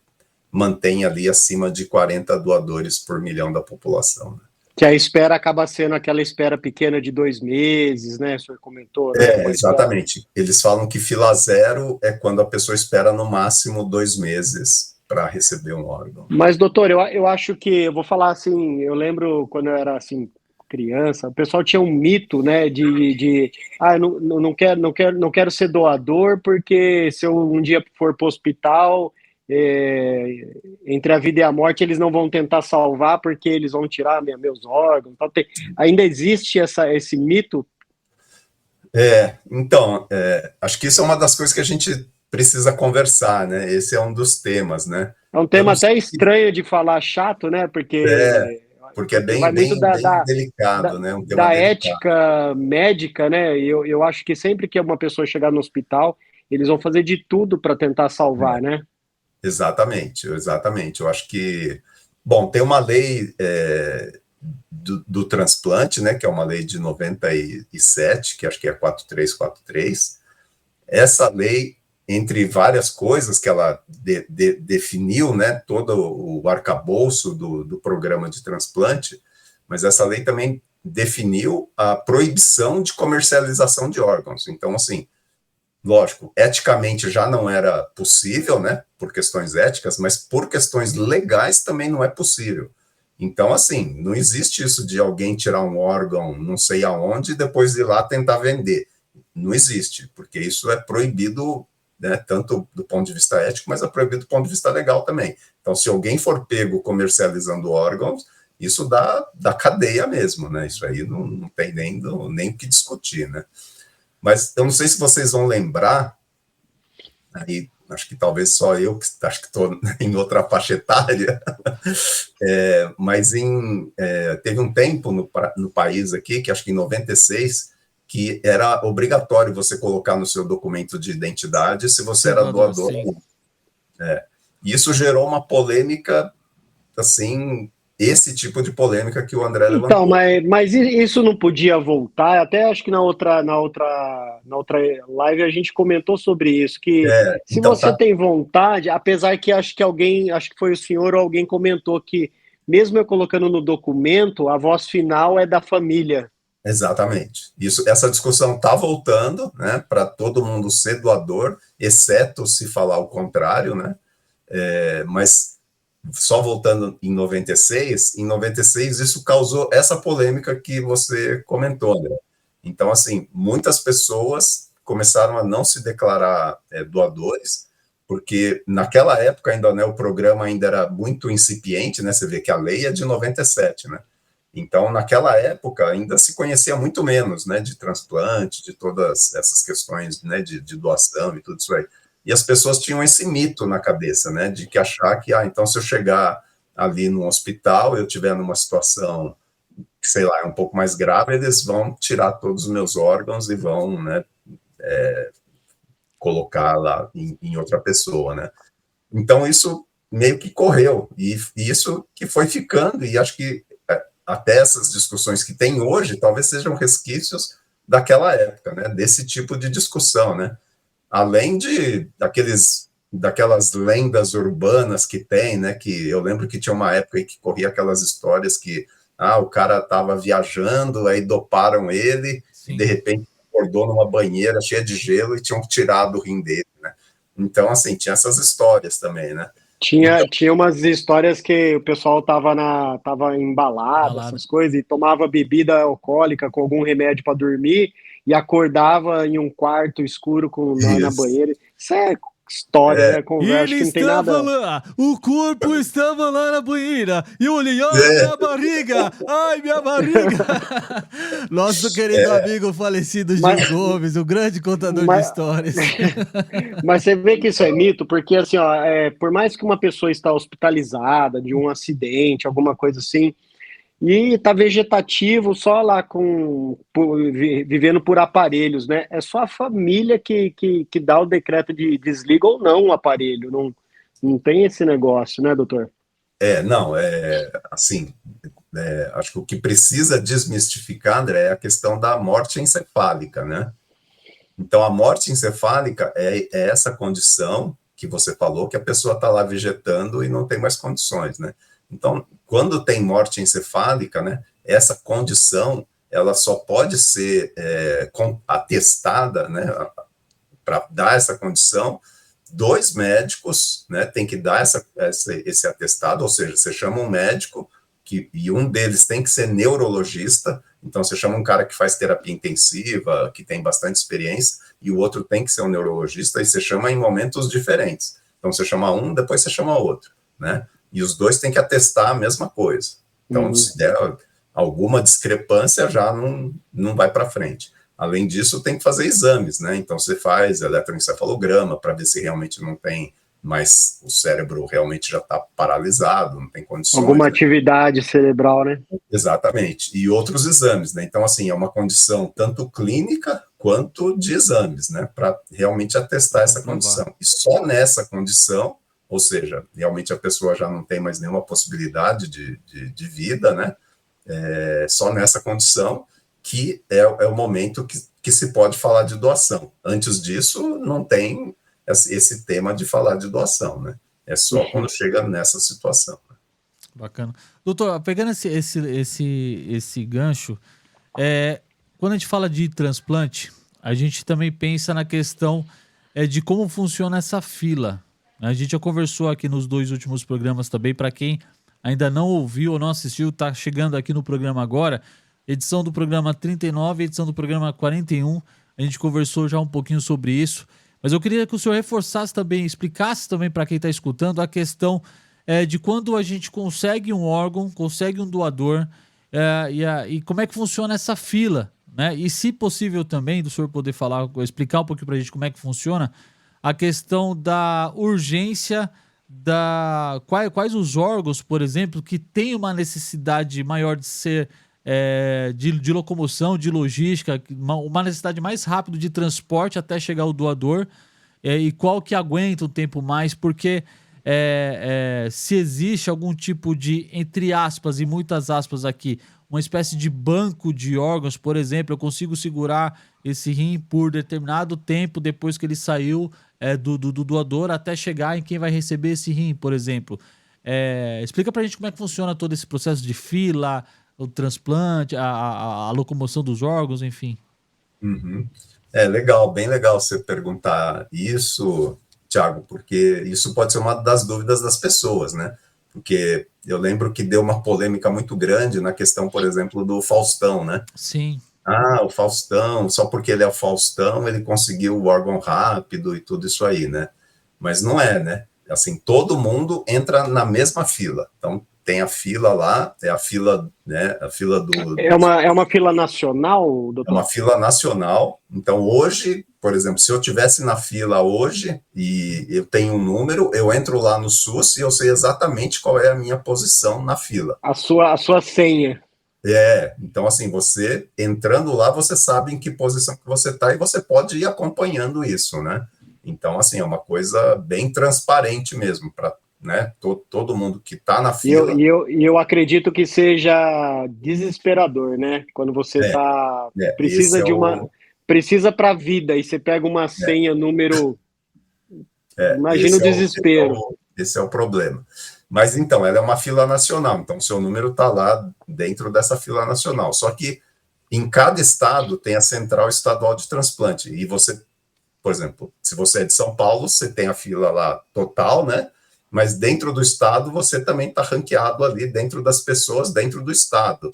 [SPEAKER 1] mantém ali acima de 40 doadores por milhão da população, né?
[SPEAKER 3] Que a espera acaba sendo aquela espera pequena de 2 meses, né? O senhor comentou, né?
[SPEAKER 1] Exatamente. Eles falam que fila 0 é quando a pessoa espera no máximo 2 meses para receber um órgão.
[SPEAKER 3] Mas, doutor, eu acho que, eu vou falar assim, eu lembro quando eu era assim, criança, o pessoal tinha um mito, né, eu não quero ser doador, porque se eu um dia for para o hospital, entre a vida e a morte, eles não vão tentar salvar, porque eles vão tirar meus órgãos. Então, ainda existe esse mito?
[SPEAKER 1] Então, acho que isso é uma das coisas que a gente precisa conversar, né? Esse é um dos temas, né?
[SPEAKER 3] É um tema até estranho de falar, chato, né? Porque
[SPEAKER 1] é bem delicado, né? Um tema
[SPEAKER 3] da
[SPEAKER 1] delicado.
[SPEAKER 3] ética médica, né? Eu acho que sempre que uma pessoa chegar no hospital, eles vão fazer de tudo para tentar salvar, né?
[SPEAKER 1] Exatamente. Eu acho que, bom, tem uma lei do transplante, né? Que é uma lei de 97, que acho que é 4343. Essa lei, entre várias coisas que ela definiu, né, todo o arcabouço do programa de transplante, mas essa lei também definiu a proibição de comercialização de órgãos. Então, assim, lógico, eticamente já não era possível, né, por questões éticas, mas por questões legais também não é possível. Então, assim, não existe isso de alguém tirar um órgão não sei aonde e depois ir lá tentar vender. Não existe, porque isso é proibido, né, tanto do ponto de vista ético, mas é proibido do ponto de vista legal também. Então, se alguém for pego comercializando órgãos, isso dá cadeia mesmo, né? Isso aí não tem nem o que discutir, né? Mas eu não sei se vocês vão lembrar, aí acho que talvez só eu, que acho que estou em outra faixa etária, mas teve um tempo no país aqui, que acho que em 96, que era obrigatório você colocar no seu documento de identidade se você era doador. E isso gerou uma polêmica, assim, esse tipo de polêmica que o André levantou.
[SPEAKER 3] Então, mas isso não podia voltar? Até acho que na outra live a gente comentou sobre isso, que se então, você tem vontade, apesar que acho que foi o senhor ou alguém comentou que mesmo eu colocando no documento, a voz final é da família.
[SPEAKER 1] Exatamente. Essa discussão está voltando, né, para todo mundo ser doador, exceto se falar o contrário, né? Mas só voltando em 96 isso causou essa polêmica que você comentou, André. Então, assim, muitas pessoas começaram a não se declarar doadores, porque naquela época ainda, né, o programa ainda era muito incipiente, né? Você vê que a lei é de 97, né? Então, naquela época, ainda se conhecia muito menos, né, de transplante, de todas essas questões, né, de doação e tudo isso aí. E as pessoas tinham esse mito na cabeça, né, de que achar que, então, se eu chegar ali no hospital, eu estiver numa situação, que, sei lá, é um pouco mais grave, eles vão tirar todos os meus órgãos e vão, né, colocar lá em outra pessoa, né. Então, isso meio que correu, e isso que foi ficando, e acho que até essas discussões que tem hoje, talvez sejam resquícios daquela época, né, desse tipo de discussão, né, além daquelas lendas urbanas que tem, né, que eu lembro que tinha uma época aí que corria aquelas histórias que O cara estava viajando, aí doparam ele, e de repente acordou numa banheira cheia de gelo e tinham tirado o rim dele, né? Então, assim, tinha essas histórias também, né?
[SPEAKER 3] Tinha umas histórias que o pessoal tava embalado,
[SPEAKER 2] Balada.
[SPEAKER 3] essas coisas, e tomava bebida alcoólica com algum remédio para dormir e acordava em um quarto escuro na
[SPEAKER 1] Isso.
[SPEAKER 3] banheira. Isso é história, né? Conversa
[SPEAKER 2] Ele
[SPEAKER 3] que não tem
[SPEAKER 2] estava
[SPEAKER 3] nada.
[SPEAKER 2] lá, o corpo estava lá na banheira, e eu olhei, ai, minha barriga, ai, minha barriga. Nosso querido amigo falecido Gil
[SPEAKER 3] Mas,
[SPEAKER 2] Gomes, o grande contador de
[SPEAKER 3] mas,
[SPEAKER 2] histórias.
[SPEAKER 3] mas você vê que isso é mito, porque assim, ó, por mais que uma pessoa está hospitalizada de um acidente, alguma coisa assim, e tá vegetativo só lá vivendo por aparelhos, né? É só a família que dá o decreto de desliga ou não o aparelho. Não tem esse negócio, né, doutor?
[SPEAKER 1] Não, assim, acho que o que precisa desmistificar, André, é a questão da morte encefálica, né? Então, a morte encefálica é essa condição que você falou, que a pessoa está lá vegetando e não tem mais condições, né? Então, quando tem morte encefálica, né, essa condição, ela só pode ser atestada, né, para dar essa condição, 2 médicos, né, tem que dar esse atestado, ou seja, você chama um médico, e um deles tem que ser neurologista, então você chama um cara que faz terapia intensiva, que tem bastante experiência, e o outro tem que ser um neurologista, e você chama em momentos diferentes. Então você chama um, depois você chama outro, né? E os dois têm que atestar a mesma coisa. Então, se der alguma discrepância, já não vai para frente. Além disso, tem que fazer exames, né? Então você faz eletroencefalograma para ver se realmente não tem, mas o cérebro realmente já está paralisado, não tem condições.
[SPEAKER 3] Alguma atividade cerebral, né?
[SPEAKER 1] Exatamente. E outros exames, né? Então, assim, é uma condição tanto clínica quanto de exames, né? Para realmente atestar essa condição. E só nessa condição, ou seja, realmente a pessoa já não tem mais nenhuma possibilidade de vida, né? Só nessa condição que é o momento que se pode falar de doação. Antes disso, não tem esse tema de falar de doação, né? É só quando chega nessa situação.
[SPEAKER 2] Bacana. Doutor, pegando esse gancho, quando a gente fala de transplante, a gente também pensa na questão de como funciona essa fila. A gente já conversou aqui nos 2 últimos programas também, para quem ainda não ouviu ou não assistiu, está chegando aqui no programa agora, edição do programa 39, edição do programa 41, a gente conversou já um pouquinho sobre isso, mas eu queria que o senhor reforçasse também, explicasse também para quem está escutando a questão de quando a gente consegue um órgão, consegue um doador, e como é que funciona essa fila, né? E se possível também, do senhor poder explicar um pouquinho para a gente como é que funciona a questão da urgência, quais os órgãos, por exemplo, que tem uma necessidade maior de ser de locomoção, de logística, uma necessidade mais rápida de transporte até chegar ao doador, e qual que aguenta o tempo mais, porque se existe algum tipo de, entre aspas e muitas aspas aqui, uma espécie de banco de órgãos, por exemplo, eu consigo segurar esse rim por determinado tempo depois que ele saiu do doador até chegar em quem vai receber esse rim, por exemplo. Explica pra gente como é que funciona todo esse processo de fila, o transplante, a locomoção dos órgãos, enfim.
[SPEAKER 1] Uhum. Legal, bem legal você perguntar isso, Thiago, porque isso pode ser uma das dúvidas das pessoas, né? Porque eu lembro que deu uma polêmica muito grande na questão, por exemplo, do Faustão, né?
[SPEAKER 2] Sim.
[SPEAKER 1] O Faustão, só porque ele é o Faustão, ele conseguiu o órgão rápido e tudo isso aí, né? Mas não é, né? Assim, todo mundo entra na mesma fila. Então, tem a fila lá, é a fila, né? A fila do...
[SPEAKER 3] É uma fila nacional, doutor?
[SPEAKER 1] É uma fila nacional. Então, hoje, por exemplo, se eu tivesse na fila hoje e eu tenho um número, eu entro lá no SUS e eu sei exatamente qual é a minha posição na fila.
[SPEAKER 3] A sua senha.
[SPEAKER 1] Então assim, você entrando lá, você sabe em que posição que você está e você pode ir acompanhando isso, né? Então, assim, é uma coisa bem transparente mesmo, para, né, todo mundo que está na fila.
[SPEAKER 3] E eu acredito que seja desesperador, né? Quando você precisa precisa para a vida e você pega uma senha, número... Imagina o desespero.
[SPEAKER 1] Esse é o problema. Mas então, ela é uma fila nacional, então seu número está lá dentro dessa fila nacional. Só que em cada estado tem a central estadual de transplante. E você, por exemplo, se você é de São Paulo, você tem a fila lá total, né? Mas dentro do estado você também está ranqueado ali dentro das pessoas dentro do estado.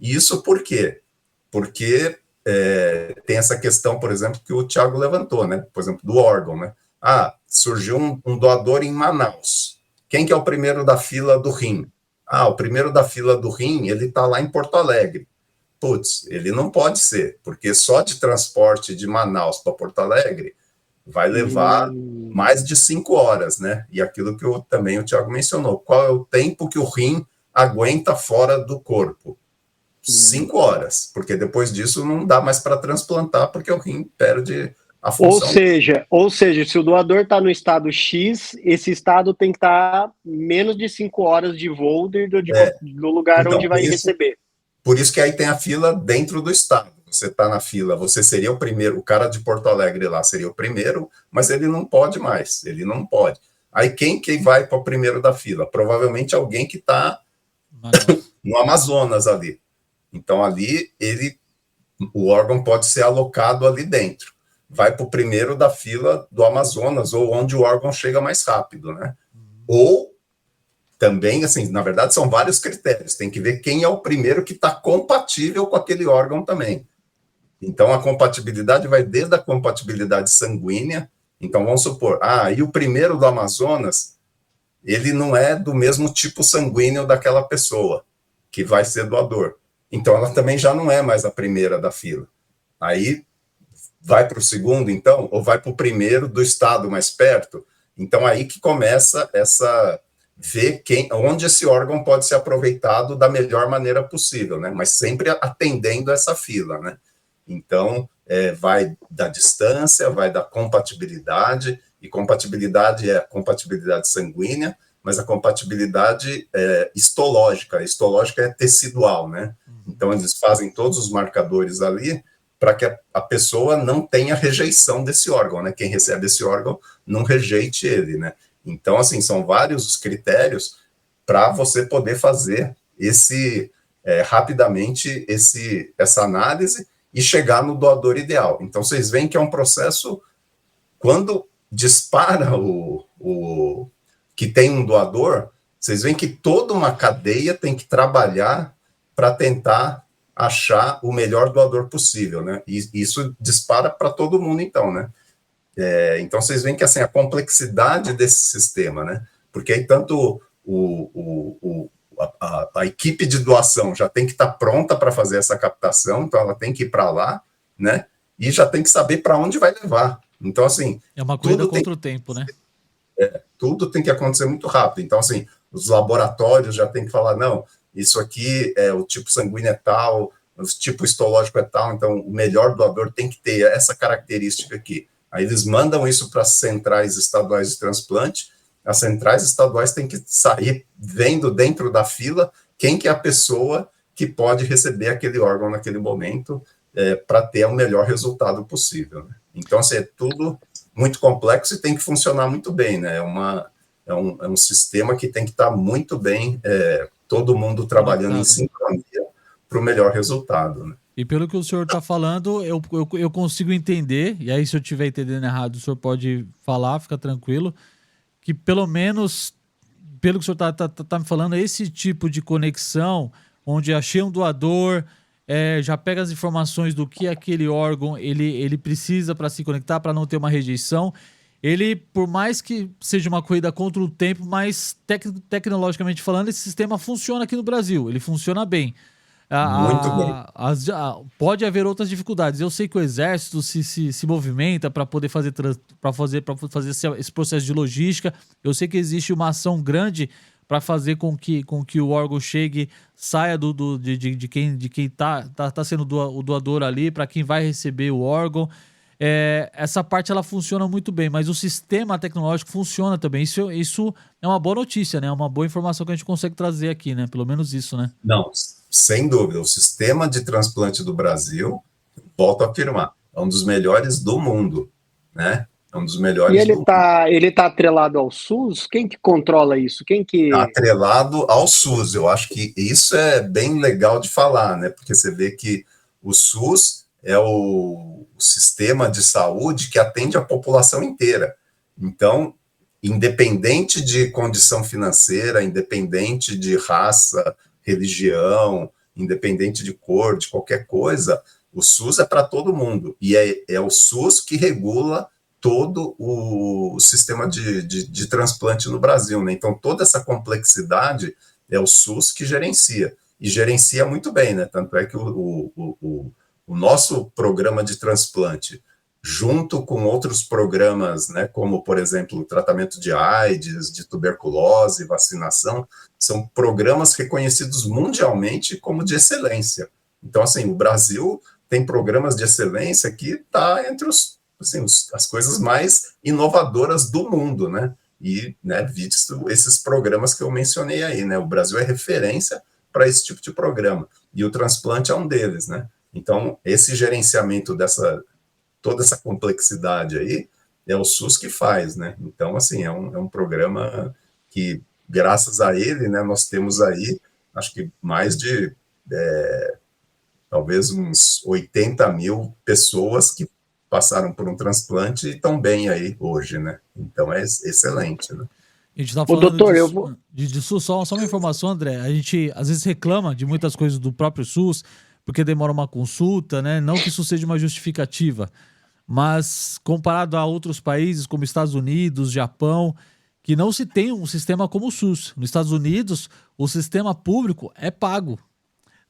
[SPEAKER 1] E isso por quê? Porque tem essa questão, por exemplo, que o Thiago levantou, né? Por exemplo, do órgão, né? Surgiu um doador em Manaus. Quem que é o primeiro da fila do rim? O primeiro da fila do rim, ele está lá em Porto Alegre. Putz, ele não pode ser, porque só de transporte de Manaus para Porto Alegre vai levar mais de 5 horas, né? E aquilo que também o Thiago mencionou, qual é o tempo que o rim aguenta fora do corpo? 5 horas, porque depois disso não dá mais para transplantar, porque o rim perde a função.
[SPEAKER 3] Ou seja, se o doador está no estado X, esse estado tem que estar menos de 5 horas de voo do lugar
[SPEAKER 1] então,
[SPEAKER 3] onde vai receber.
[SPEAKER 1] Por isso que aí tem a fila dentro do estado. Você está na fila, você seria o primeiro, o cara de Porto Alegre lá seria o primeiro, mas ele não pode mais, ele não pode. Aí quem que vai para o primeiro da fila? Provavelmente alguém que está no Amazonas ali. Então ali o órgão pode ser alocado ali dentro. Vai para o primeiro da fila do Amazonas, ou onde o órgão chega mais rápido, né? Ou também, assim, na verdade, são vários critérios. Tem que ver quem é o primeiro que está compatível com aquele órgão também. Então, a compatibilidade vai desde a compatibilidade sanguínea. Então, vamos supor, e o primeiro do Amazonas, ele não é do mesmo tipo sanguíneo daquela pessoa que vai ser doador. Então, ela também já não é mais a primeira da fila. Aí, vai para o segundo, então, ou vai para o primeiro do estado mais perto. Então, aí que começa ver onde esse órgão pode ser aproveitado da melhor maneira possível, né? Mas sempre atendendo essa fila, né? Então, vai da distância, vai da compatibilidade, e compatibilidade é a compatibilidade sanguínea, mas a compatibilidade histológica. Histológica é tecidual, né? Então, eles fazem todos os marcadores ali para que a pessoa não tenha rejeição desse órgão, né? Quem recebe esse órgão não rejeite ele, né? Então, assim, são vários os critérios para você poder fazer rapidamente essa análise e chegar no doador ideal. Então, vocês veem que é um processo, quando dispara que tem um doador, vocês veem que toda uma cadeia tem que trabalhar para tentar achar o melhor doador possível, né? E isso dispara para todo mundo, então, né? Então, vocês veem que assim, a complexidade desse sistema, né? Porque aí tanto a equipe de doação já tem que estar pronta para fazer essa captação, então ela tem que ir para lá, né? E já tem que saber para onde vai levar. Então, assim...
[SPEAKER 2] É uma corrida contra o tempo, né?
[SPEAKER 1] Tudo tem que acontecer muito rápido. Então, assim, os laboratórios já tem que falar, não, isso aqui o tipo sanguíneo é tal, o tipo histológico é tal, então o melhor doador tem que ter essa característica aqui. Aí eles mandam isso para as centrais estaduais de transplante, as centrais estaduais têm que sair vendo dentro da fila quem que é a pessoa que pode receber aquele órgão naquele momento para ter o melhor resultado possível, né? Então, assim, é tudo muito complexo e tem que funcionar muito bem, né? É um sistema que tem que estar muito bem, todo mundo trabalhando em sincronia para o melhor resultado, né?
[SPEAKER 2] E pelo que o senhor está falando, eu consigo entender, e aí se eu estiver entendendo errado, o senhor pode falar, fica tranquilo, que pelo menos, pelo que o senhor tá me falando, esse tipo de conexão, onde achei um doador, já pega as informações do que aquele órgão ele precisa para se conectar, para não ter uma rejeição, ele, por mais que seja uma corrida contra o tempo, mas tecnologicamente falando, esse sistema funciona aqui no Brasil, ele funciona bem.
[SPEAKER 1] Muito bem.
[SPEAKER 2] Pode haver outras dificuldades. Eu sei que o exército se movimenta para poder fazer esse processo de logística. Eu sei que existe uma ação grande para fazer com que o órgão saia de quem tá sendo o doador ali, para quem vai receber o órgão. Essa parte ela funciona muito bem, mas o sistema tecnológico funciona também. Isso é uma boa notícia, né? É uma boa informação que a gente consegue trazer aqui, né? Pelo menos isso, né?
[SPEAKER 1] Não, sem dúvida. O sistema de transplante do Brasil, volto a afirmar, é um dos melhores do mundo, né? É um dos
[SPEAKER 3] E
[SPEAKER 1] melhores do mundo.
[SPEAKER 3] ele tá atrelado ao SUS? Quem que controla isso? Quem que...
[SPEAKER 1] Atrelado ao SUS. Eu acho que isso é bem legal de falar, né? Porque você vê que o SUS é o sistema de saúde que atende a população inteira. Então, independente de condição financeira, independente de raça, religião, independente de cor, de qualquer coisa, o SUS é para todo mundo. E é o SUS que regula todo o sistema de transplante no Brasil, né? Então, toda essa complexidade é o SUS que gerencia, e gerencia muito bem, né? Tanto é que o nosso programa de transplante, junto com outros programas, né, como, por exemplo, o tratamento de AIDS, de tuberculose, vacinação, são programas reconhecidos mundialmente como de excelência. Então, assim, o Brasil tem programas de excelência que está entre as coisas mais inovadoras do mundo, né? E, né, visto esses programas que eu mencionei aí, né? O Brasil é referência para esse tipo de programa, e o transplante é um deles, né? Então, esse gerenciamento toda essa complexidade aí, é o SUS que faz, né? Então, assim, é um programa que, graças a ele, né, nós temos aí, acho que mais de, talvez uns 80 mil pessoas que passaram por um transplante e estão bem aí hoje, né? Então, é excelente, né?
[SPEAKER 2] A gente tá
[SPEAKER 3] Ô,
[SPEAKER 2] falando
[SPEAKER 3] doutor, eu vou...
[SPEAKER 2] de SUS, só uma informação, André. A gente às vezes reclama de muitas coisas do próprio SUS, porque demora uma consulta, né? Não que isso seja uma justificativa, mas comparado a outros países como Estados Unidos, Japão, que não se tem um sistema como o SUS. Nos Estados Unidos, o sistema público é pago.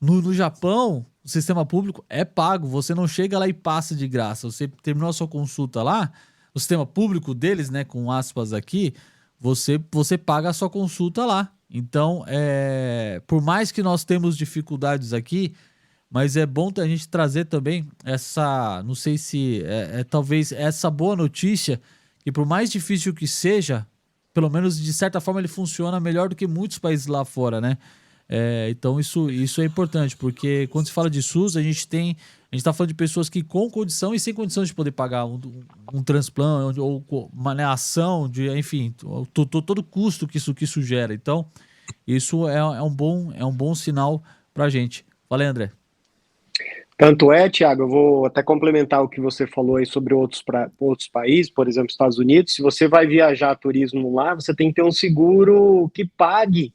[SPEAKER 2] No Japão, o sistema público é pago. Você não chega lá e passa de graça. Você terminou a sua consulta lá, o sistema público deles, né, com aspas aqui, você paga a sua consulta lá. Então, por mais que nós temos dificuldades aqui, mas é bom a gente trazer também essa, não sei se talvez essa boa notícia, que por mais difícil que seja, pelo menos de certa forma ele funciona melhor do que muitos países lá fora, né? Então isso é importante, porque quando se fala de SUS, a gente está falando de pessoas que com condição e sem condição de poder pagar um transplante ou uma, né, ação, enfim, todo o custo que isso gera. Então, isso é um bom sinal para a gente. Fala aí, André.
[SPEAKER 3] Tanto é, Thiago, eu vou até complementar o que você falou aí sobre outros países, por exemplo, Estados Unidos. Se você vai viajar a turismo lá, você tem que ter um seguro que pague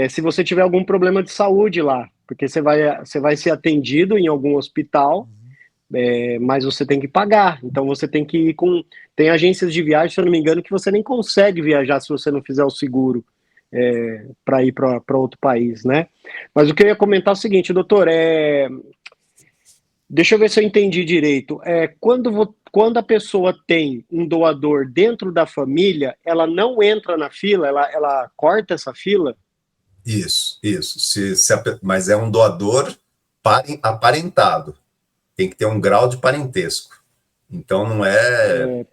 [SPEAKER 3] se você tiver algum problema de saúde lá, porque você vai ser atendido em algum hospital, mas você tem que pagar. Então você tem que ir com... Tem agências de viagem, se eu não me engano, que você nem consegue viajar se você não fizer o seguro para ir para outro país, né? Mas o que eu ia comentar é o seguinte, doutor, deixa eu ver se eu entendi direito. Quando a pessoa tem um doador dentro da família, ela não entra na fila, ela corta essa fila?
[SPEAKER 1] Isso. Mas é um doador aparentado. Tem que ter um grau de parentesco. Então, não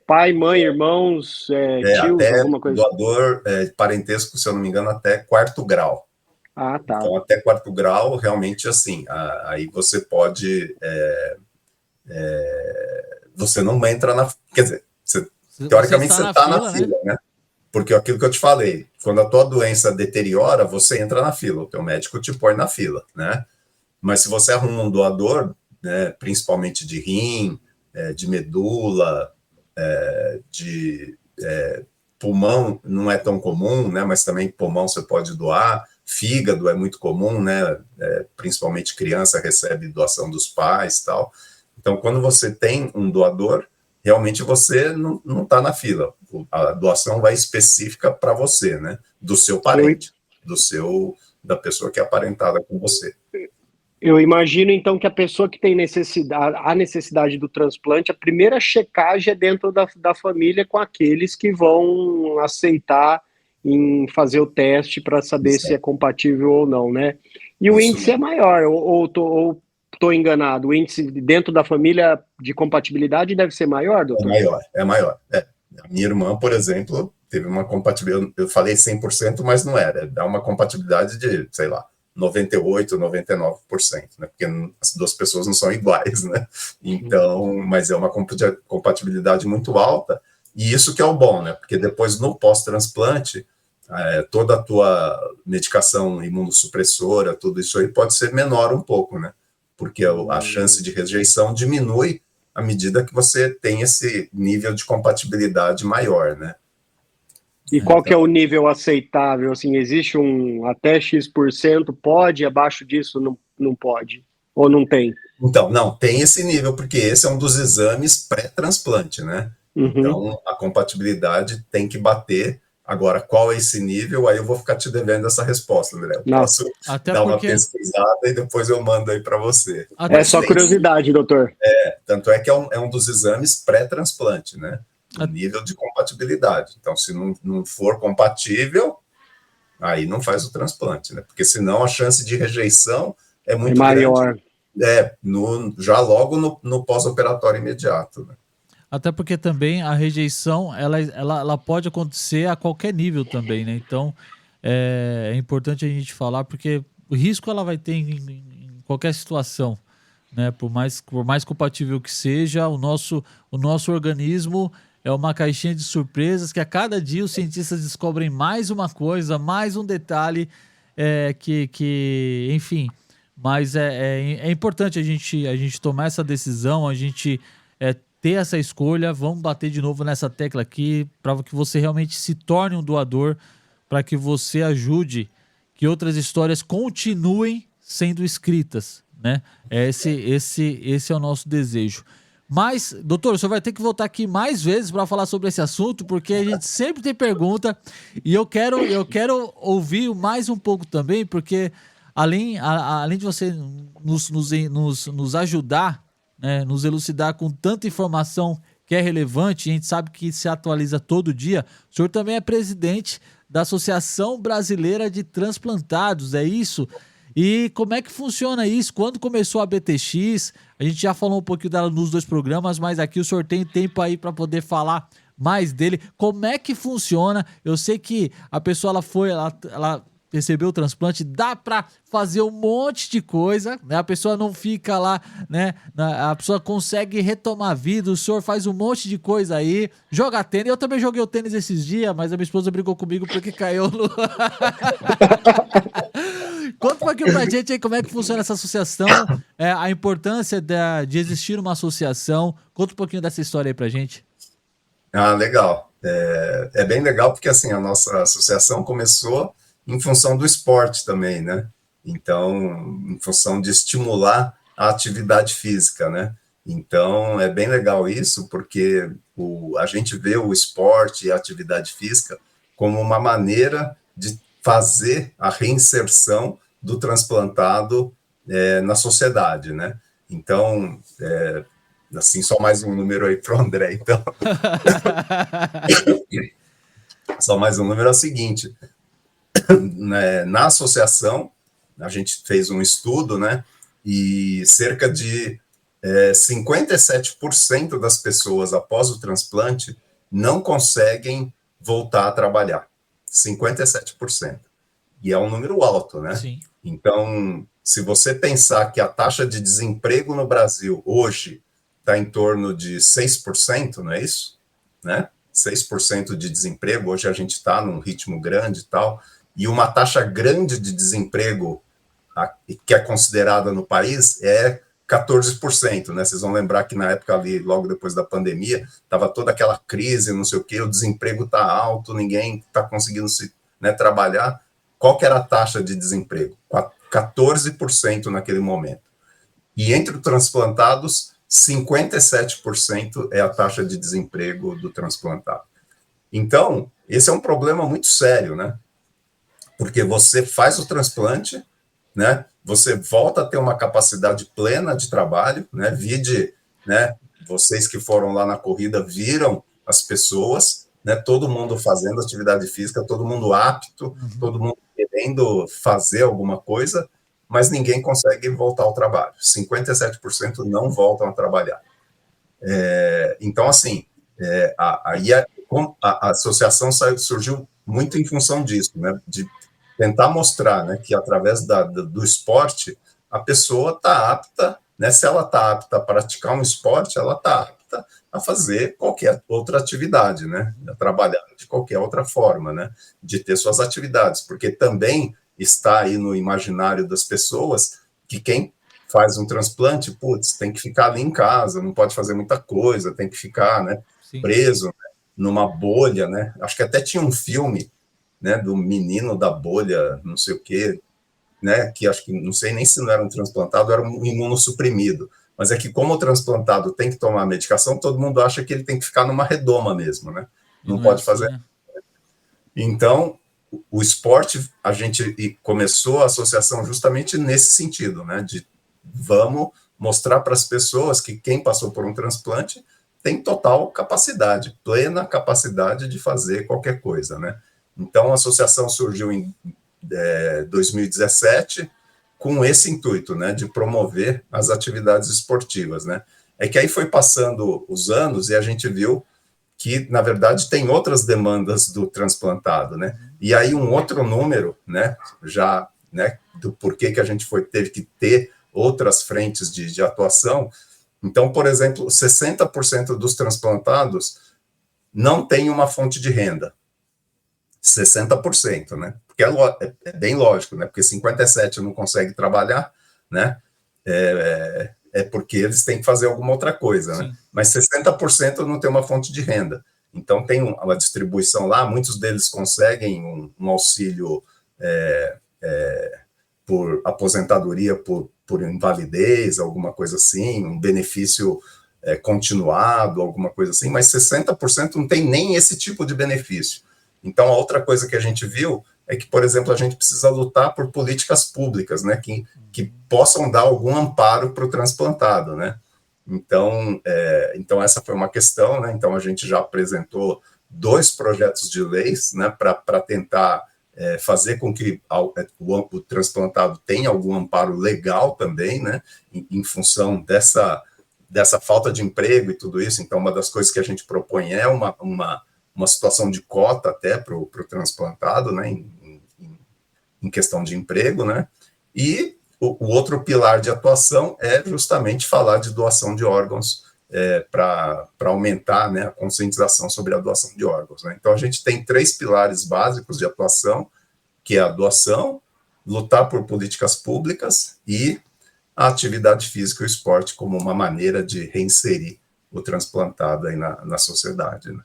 [SPEAKER 3] pai, mãe, irmãos, tios,
[SPEAKER 1] até
[SPEAKER 3] alguma coisa.
[SPEAKER 1] doador parentesco, se eu não me engano, até quarto grau.
[SPEAKER 3] Ah, tá.
[SPEAKER 1] Então, até quarto grau, realmente, assim, aí você pode... você não entra na... Quer dizer, teoricamente você está na fila, né? Porque aquilo que eu te falei, quando a tua doença deteriora, você entra na fila, o teu médico te põe na fila, né? Mas se você arruma um doador, né, principalmente de rim, de medula, de pulmão, não é tão comum, né? Mas também pulmão você pode doar, fígado é muito comum, né? Principalmente criança recebe doação dos pais e tal. Então, quando você tem um doador, realmente você não está na fila. A doação vai específica para você, né? Do seu parente, da pessoa que é aparentada com você.
[SPEAKER 3] Eu imagino, então, que a pessoa que tem a necessidade do transplante, a primeira checagem é dentro da família com aqueles que vão aceitar em fazer o teste para saber se é compatível ou não, né? E o índice é maior, ou estou enganado? O índice dentro da família de compatibilidade deve ser maior, doutor?
[SPEAKER 1] É maior. A minha irmã, por exemplo, teve uma compatibilidade, eu falei 100%, mas não era. Dá uma compatibilidade de, sei lá, 98%, 99%, né? Porque as duas pessoas não são iguais, né? Então, mas é uma compatibilidade muito alta. E isso que é o bom, né? Porque depois, no pós-transplante, toda a tua medicação imunossupressora, tudo isso aí pode ser menor um pouco, né? Porque a chance de rejeição diminui à medida que você tem esse nível de compatibilidade maior, né?
[SPEAKER 3] E qual que é o nível aceitável? Assim, existe até X%, pode, abaixo disso não pode? Ou não tem?
[SPEAKER 1] Então, não, tem esse nível, porque esse é um dos exames pré-transplante, né?
[SPEAKER 3] Uhum.
[SPEAKER 1] Então, a compatibilidade tem que bater. Agora, qual é esse nível? Aí eu vou ficar te devendo essa resposta, André. Eu posso dar uma pesquisada e depois eu mando aí para você.
[SPEAKER 3] É só curiosidade, doutor.
[SPEAKER 1] Tanto é que é um dos exames pré-transplante, né? O nível de compatibilidade. Então, se não for compatível, aí não faz o transplante, né? Porque senão a chance de rejeição é muito
[SPEAKER 3] maior.
[SPEAKER 1] Grande. Já logo no pós-operatório imediato, né?
[SPEAKER 2] Até porque também a rejeição, ela pode acontecer a qualquer nível também, né? Então, é importante a gente falar, porque o risco ela vai ter em qualquer situação, né? Por mais compatível que seja, o nosso organismo é uma caixinha de surpresas que a cada dia os cientistas descobrem mais uma coisa, mais um detalhe enfim, mas é importante a gente tomar essa decisão, a gente ter essa escolha. Vamos bater de novo nessa tecla aqui para que você realmente se torne um doador, para que você ajude que outras histórias continuem sendo escritas, né? Esse é o nosso desejo. Mas, doutor, o senhor vai ter que voltar aqui mais vezes para falar sobre esse assunto, porque a gente sempre tem pergunta e eu quero ouvir mais um pouco também, porque além de você nos ajudar, né, nos elucidar com tanta informação que é relevante, a gente sabe que se atualiza todo dia, o senhor também é presidente da Associação Brasileira de Transplantados, é isso? E como é que funciona isso? Quando começou a BTX? A gente já falou um pouquinho dela nos 2 programas, mas aqui o senhor tem tempo aí para poder falar mais dele. Como é que funciona? Eu sei que a pessoa ela recebeu o transplante, dá para fazer um monte de coisa, né? A pessoa não fica lá, né? A pessoa consegue retomar a vida, o senhor faz um monte de coisa aí, joga tênis. Eu também joguei o tênis esses dias, mas a minha esposa brigou comigo porque caiu no... Conta um pouquinho pra gente aí como é que funciona essa associação, a importância de existir uma associação. Conta um pouquinho dessa história aí pra gente.
[SPEAKER 1] Legal. É bem legal porque, assim, a nossa associação começou em função do esporte também, né? Então, em função de estimular a atividade física, né? Então, é bem legal isso, porque a gente vê o esporte e a atividade física como uma maneira de fazer a reinserção do transplantado na sociedade, né? Então, assim, só mais um número aí para o André, então. Só mais um número é o seguinte, na associação, a gente fez um estudo, né? E cerca de 57% das pessoas após o transplante não conseguem voltar a trabalhar. 57%. E é um número alto, né?
[SPEAKER 2] Sim.
[SPEAKER 1] Então, se você pensar que a taxa de desemprego no Brasil hoje está em torno de 6%, não é isso? Né? 6% de desemprego, hoje a gente está num ritmo grande e tal, e uma taxa grande de desemprego que é considerada no país é 14%, né? Vocês vão lembrar que na época ali, logo depois da pandemia, estava toda aquela crise, não sei o quê, o desemprego está alto, ninguém está conseguindo trabalhar. Qual que era a taxa de desemprego? 14% naquele momento. E entre os transplantados, 57% é a taxa de desemprego do transplantado. Então, esse é um problema muito sério, né? Porque você faz o transplante, né? Você volta a ter uma capacidade plena de trabalho, né? Né? Vocês que foram lá na corrida viram as pessoas, né? Todo mundo fazendo atividade física, todo mundo apto, todo mundo querendo fazer alguma coisa, mas ninguém consegue voltar ao trabalho. 57% não voltam a trabalhar. Então, assim, a associação surgiu muito em função disso, né? De tentar mostrar, né, que através do esporte a pessoa está apta, né? Se ela está apta a praticar um esporte, ela está apta. apta a fazer qualquer outra atividade, né? A trabalhar de qualquer outra forma, né? De ter suas atividades, porque também está aí no imaginário das pessoas que quem faz um transplante, putz, tem que ficar ali em casa, não pode fazer muita coisa, tem que ficar, né, preso, né, numa bolha, né? Acho que até tinha um filme, né, do menino da bolha, não sei o quê, né, que acho que, não sei nem se não era um transplantado, era um imunossuprimido, mas é que como o transplantado tem que tomar medicação, todo mundo acha que ele tem que ficar numa redoma mesmo, né? Não pode fazer. Né? Então, o esporte, a gente começou a associação justamente nesse sentido, né, de vamos mostrar para as pessoas que quem passou por um transplante tem total capacidade, plena capacidade de fazer qualquer coisa, né? Então, a associação surgiu em 2017 com esse intuito, né, de promover as atividades esportivas, né? É que aí foi passando os anos e a gente viu que, na verdade, tem outras demandas do transplantado, né? E aí um outro número, né, já, né, do porquê que a gente teve que ter outras frentes de atuação. Então, por exemplo, 60% dos transplantados não tem uma fonte de renda. 60%, né? Porque é bem lógico, né? Porque 57% não consegue trabalhar, né? É porque eles têm que fazer alguma outra coisa, né? Mas 60% não tem uma fonte de renda. Então, tem uma distribuição lá, muitos deles conseguem um auxílio por aposentadoria, por invalidez, alguma coisa assim, um benefício continuado, alguma coisa assim, mas 60% não tem nem esse tipo de benefício. Então, a outra coisa que a gente viu é que, por exemplo, a gente precisa lutar por políticas públicas, né, que possam dar algum amparo para o transplantado, né? Então, essa foi uma questão, né? Então, a gente já apresentou 2 projetos de leis, né, para tentar fazer com que o transplantado tenha algum amparo legal também, né, em função dessa falta de emprego e tudo isso. Então, uma das coisas que a gente propõe é uma situação de cota até para o transplantado, né, em questão de emprego, né, e o outro pilar de atuação é justamente falar de doação de órgãos para aumentar, né, a conscientização sobre a doação de órgãos, né. Então, a gente tem 3 pilares básicos de atuação, que é a doação, lutar por políticas públicas e a atividade física e o esporte como uma maneira de reinserir o transplantado aí na sociedade, né.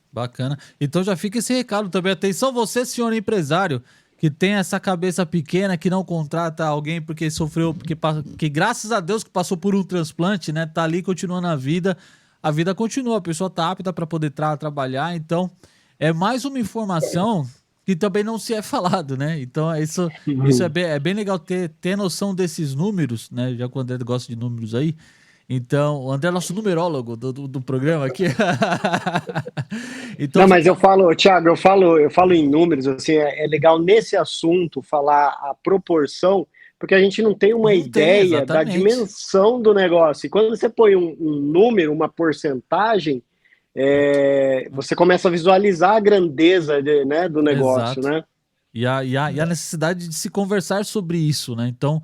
[SPEAKER 2] Bacana. Então já fica esse recado também. Atenção você, senhor empresário, que tem essa cabeça pequena, que não contrata alguém porque sofreu, porque graças a Deus que passou por um transplante, né? Tá ali continuando a vida continua, a pessoa tá apta para poder trabalhar. Então, é mais uma informação que também não se é falado, né? Então, isso é bem legal ter noção desses números, né? Já que o André gosta de números aí. Então, o André é nosso numerólogo do programa aqui. Então,
[SPEAKER 3] não, mas eu falo, Thiago, eu falo em números, assim, é legal nesse assunto falar a proporção, porque a gente não tem uma ideia da dimensão do negócio. E quando você põe um número, uma porcentagem, você começa a visualizar a grandeza né, do negócio, né?
[SPEAKER 2] E a necessidade de se conversar sobre isso, né? Então,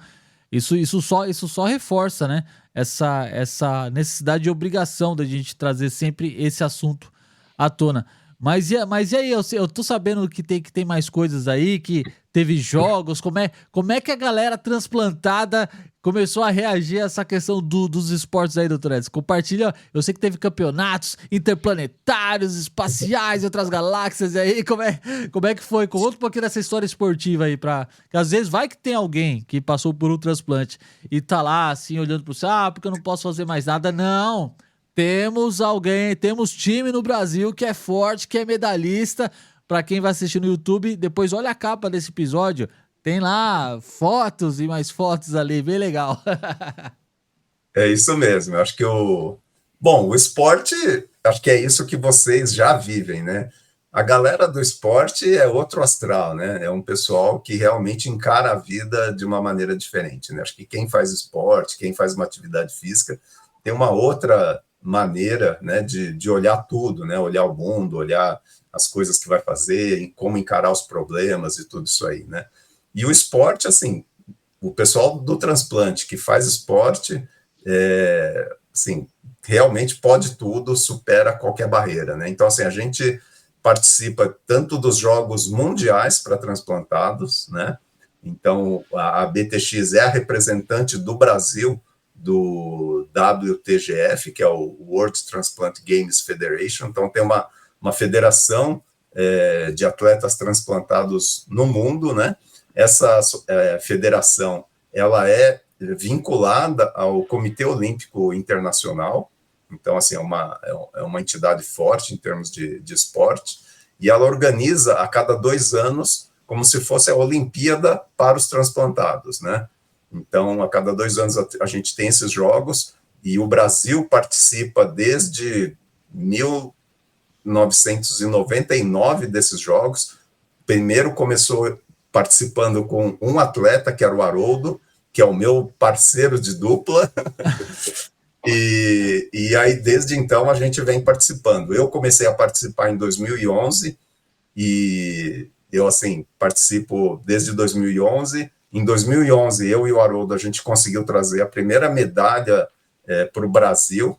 [SPEAKER 2] isso só reforça, né? Essa necessidade e obrigação da gente trazer sempre esse assunto à tona. Mas e aí, eu tô sabendo que tem mais coisas aí, que teve jogos, como é que a galera transplantada começou a reagir a essa questão dos esportes aí, doutor Edson? Compartilha, eu sei que teve campeonatos interplanetários, espaciais, outras galáxias, e aí, como é que foi? Conta um pouquinho dessa história esportiva aí, que às vezes vai que tem alguém que passou por um transplante e tá lá, assim, olhando pro céu, porque eu não posso fazer mais nada. Não! Temos time no Brasil que é forte, que é medalhista. Para quem vai assistir no YouTube, depois olha a capa desse episódio. Tem lá fotos e mais fotos ali, bem legal.
[SPEAKER 1] É isso mesmo. Eu acho que o esporte, acho que é isso que vocês já vivem, né? A galera do esporte é outro astral, né? É um pessoal que realmente encara a vida de uma maneira diferente, né? Acho que quem faz esporte, quem faz uma atividade física, tem uma outra maneira, né, de olhar tudo, né, olhar o mundo, olhar as coisas que vai fazer, como encarar os problemas e tudo isso aí, né. E o esporte, assim, o pessoal do transplante que faz esporte, assim, realmente pode tudo, supera qualquer barreira, né? Então, assim, a gente participa tanto dos jogos mundiais para transplantados, né? Então, a BTX é a representante do Brasil do WTGF, que é o World Transplant Games Federation. Então, tem uma federação de atletas transplantados no mundo, né? Essa federação, ela é vinculada ao Comitê Olímpico Internacional. Então, assim, é uma entidade forte em termos de esporte, e ela organiza a cada 2 anos como se fosse a Olimpíada para os transplantados, né? Então, a cada 2 anos a gente tem esses jogos, e o Brasil participa desde 1999 desses jogos. Primeiro começou participando com um atleta, que era o Haroldo, que é o meu parceiro de dupla, e aí desde então a gente vem participando. Eu comecei a participar em 2011, e eu, assim, participo desde 2011. Em 2011, eu e o Haroldo, a gente conseguiu trazer a primeira medalha para o Brasil.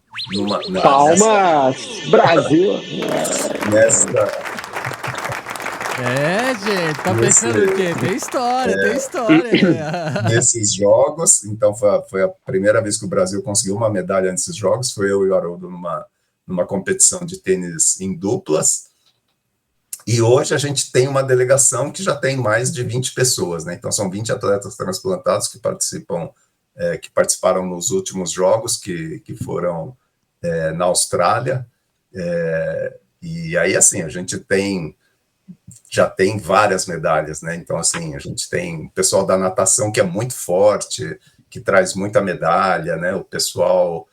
[SPEAKER 3] Palmas! Brasil!
[SPEAKER 2] Gente, tá pensando o quê? Tem história, tem história.
[SPEAKER 1] Nesses jogos, então foi a primeira vez que o Brasil conseguiu uma medalha nesses jogos, foi eu e o Haroldo numa competição de tênis em duplas. E hoje a gente tem uma delegação que já tem mais de 20 pessoas, né? Então são 20 atletas transplantados que participaram nos últimos jogos, que foram na Austrália. E aí, assim, a gente já tem várias medalhas, né? Então, assim, a gente tem o pessoal da natação, que é muito forte, que traz muita medalha, né? O pessoal,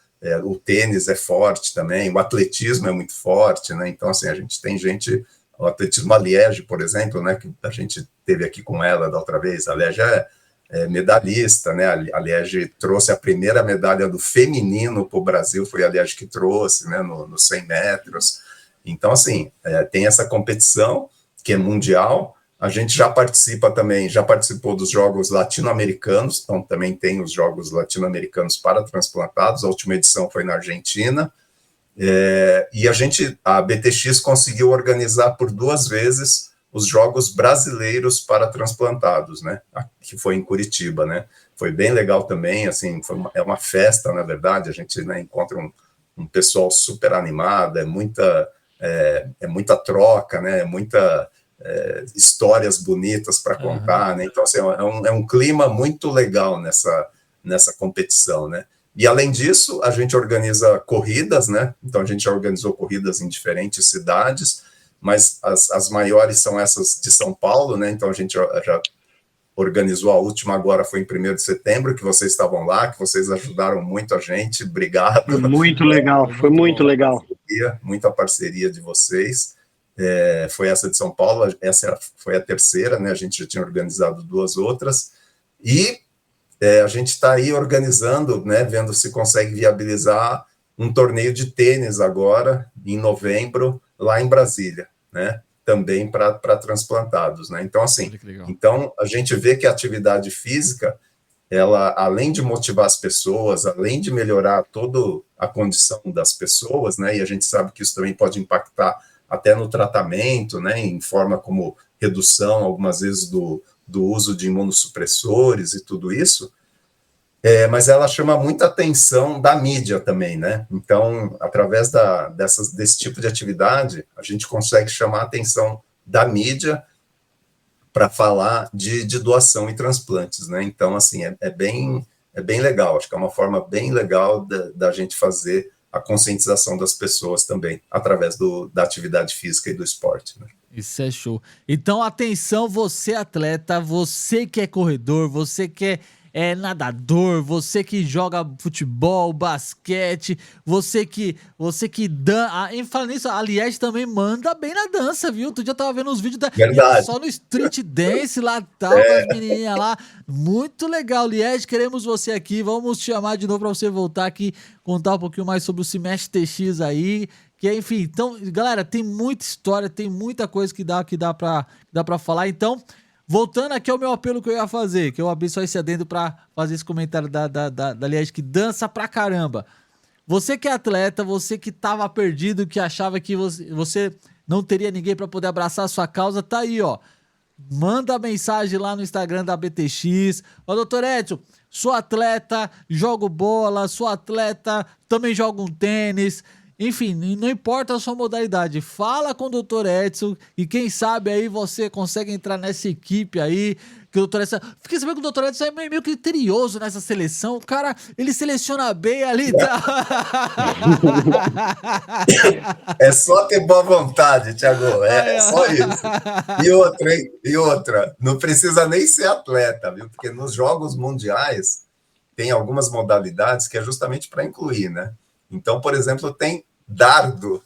[SPEAKER 1] o tênis é forte também, o atletismo é muito forte, né? Então, assim, a gente tem gente, o atletismo, a Liege, por exemplo, né? Que a gente teve aqui com ela da outra vez, a Liege é medalhista, né? A Liege trouxe a primeira medalha do feminino para o Brasil, foi a Liege que trouxe, né? Nos 100 metros. Então, assim, tem essa competição, que é mundial. A gente já participou dos Jogos Latino-Americanos, então também tem os Jogos Latino-Americanos para transplantados. A última edição foi na Argentina. E a BTX conseguiu organizar por 2 vezes os Jogos Brasileiros para transplantados, né? Que foi em Curitiba, né? Foi bem legal também, assim, é uma festa, na verdade. A gente, né, encontra um pessoal super animado, é muita troca, né? Histórias bonitas para contar, né? Então, assim, é um clima muito legal nessa competição, né? E, além disso, a gente organiza corridas, né? Então, a gente já organizou corridas em diferentes cidades, mas as maiores são essas de São Paulo, né? Então, a gente já organizou a última, agora foi em 1º de setembro, que vocês estavam lá, que vocês ajudaram muito a gente, obrigado.
[SPEAKER 3] Foi muito legal, foi muito legal.
[SPEAKER 1] Muita parceria de vocês. Foi essa de São Paulo, essa foi a terceira, né? A gente já tinha organizado 2 outras, e a gente está aí organizando, né? Vendo se consegue viabilizar um torneio de tênis agora, em novembro, lá em Brasília, né? Também para transplantados, né? Então, assim, a gente vê que a atividade física, ela, além de motivar as pessoas, além de melhorar toda a condição das pessoas, né? E a gente sabe que isso também pode impactar até no tratamento, né? Em forma como redução, algumas vezes, do uso de imunossupressores e tudo isso. Mas ela chama muita atenção da mídia também, né? Então, através desse tipo de atividade, a gente consegue chamar a atenção da mídia para falar de doação e transplantes, né? Então, assim, é bem legal. Acho que é uma forma bem legal da gente fazer a conscientização das pessoas também, através da atividade física e do esporte, né?
[SPEAKER 2] Isso é show. Então, atenção, você atleta, você que é corredor, você que é nadador, você que joga futebol, basquete, você que dança. E falando nisso, a Liege também manda bem na dança, viu? Tu já tava vendo os vídeos só no street dance lá, tal, com as menininhas lá. Muito legal, Liege, queremos você aqui. Vamos te chamar de novo para você voltar aqui, contar um pouquinho mais sobre o Semestre TX aí. Que, enfim, então, galera, tem muita história, tem muita coisa que dá pra falar. Então, voltando aqui ao meu apelo que eu ia fazer, que eu abri só esse adendo pra fazer esse comentário da Liege, que dança pra caramba. Você que é atleta, você que tava perdido, que achava que você não teria ninguém para poder abraçar a sua causa, tá aí, ó. Manda mensagem lá no Instagram da BTX. Ó, doutor Edson, sou atleta, jogo bola, sou atleta, também jogo um tênis. Enfim, não importa a sua modalidade, fala com o doutor Edson e quem sabe aí você consegue entrar nessa equipe aí. Que o doutor Edson... Fiquei sabendo que o doutor Edson é meio criterioso nessa seleção. O cara, ele seleciona bem ali. Tá?
[SPEAKER 1] É só ter boa vontade, Thiago. É só isso. E outra, não precisa nem ser atleta, viu? Porque nos Jogos Mundiais tem algumas modalidades que é justamente para incluir, né? Então, por exemplo, tem dardo.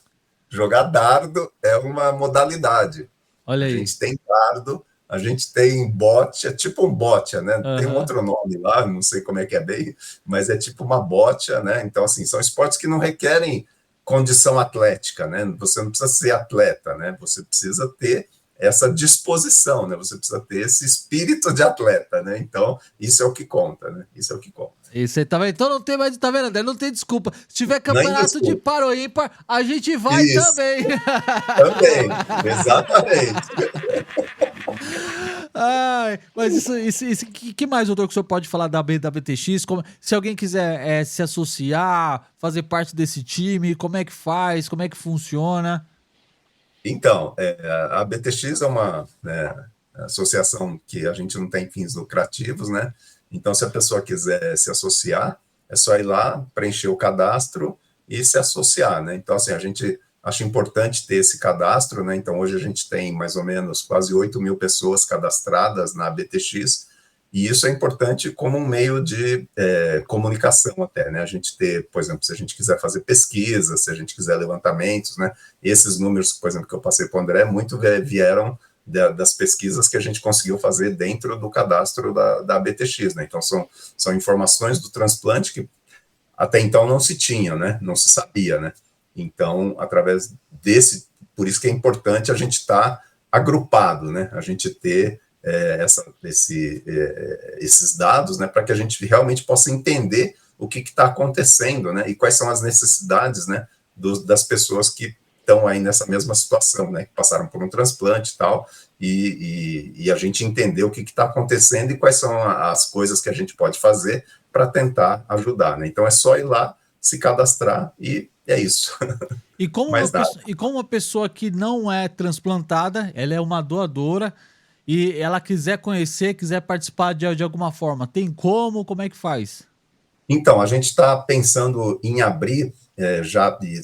[SPEAKER 1] Jogar dardo é uma modalidade.
[SPEAKER 2] Olha aí.
[SPEAKER 1] A gente tem dardo, a gente tem bote, é tipo um bote, né?
[SPEAKER 2] Uhum.
[SPEAKER 1] Tem um outro nome lá, não sei como é que é bem, mas é tipo uma bote, né? Então, assim, são esportes que não requerem condição atlética, né? Você não precisa ser atleta, né? Você precisa ter essa disposição, né? Você precisa ter esse espírito de atleta, né? Então, isso é o que conta, né? Isso é o que conta.
[SPEAKER 2] Isso aí, tá vendo? Então não tem mais, tá vendo, André? Não tem desculpa. Se tiver campeonato de par ou ímpar, a gente vai também.
[SPEAKER 1] Também, exatamente.
[SPEAKER 2] Ai, mas isso que mais, doutor, que o senhor pode falar da BTX? Se alguém quiser se associar, fazer parte desse time, como é que faz? Como é que funciona?
[SPEAKER 1] Então, a BTX é uma associação que a gente não tem fins lucrativos, né? Então, se a pessoa quiser se associar, é só ir lá, preencher o cadastro e se associar, né? Então, assim, a gente acha importante ter esse cadastro, né? Então, hoje a gente tem mais ou menos quase 8 mil pessoas cadastradas na BTX, e isso é importante como um meio de comunicação até, né? A gente ter, por exemplo, se a gente quiser fazer pesquisa, se a gente quiser levantamentos, né? Esses números, por exemplo, que eu passei para o André, muito vieram das pesquisas que a gente conseguiu fazer dentro do cadastro da BTX, né? Então, são informações do transplante que até então não se tinha, né? Não se sabia, né? Então, através por isso que é importante a gente estar agrupado, né? A gente ter esses dados, né? Para que a gente realmente possa entender o que está acontecendo, né? E quais são as necessidades, né? Das pessoas que estão aí nessa mesma situação, né, que passaram por um transplante e tal, e a gente entender o que está acontecendo e quais são as coisas que a gente pode fazer para tentar ajudar, né? Então é só ir lá, se cadastrar e é isso.
[SPEAKER 2] E como uma pessoa que não é transplantada, ela é uma doadora, e ela quiser conhecer, quiser participar de alguma forma, tem como é que faz?
[SPEAKER 1] Então, a gente está pensando em abrir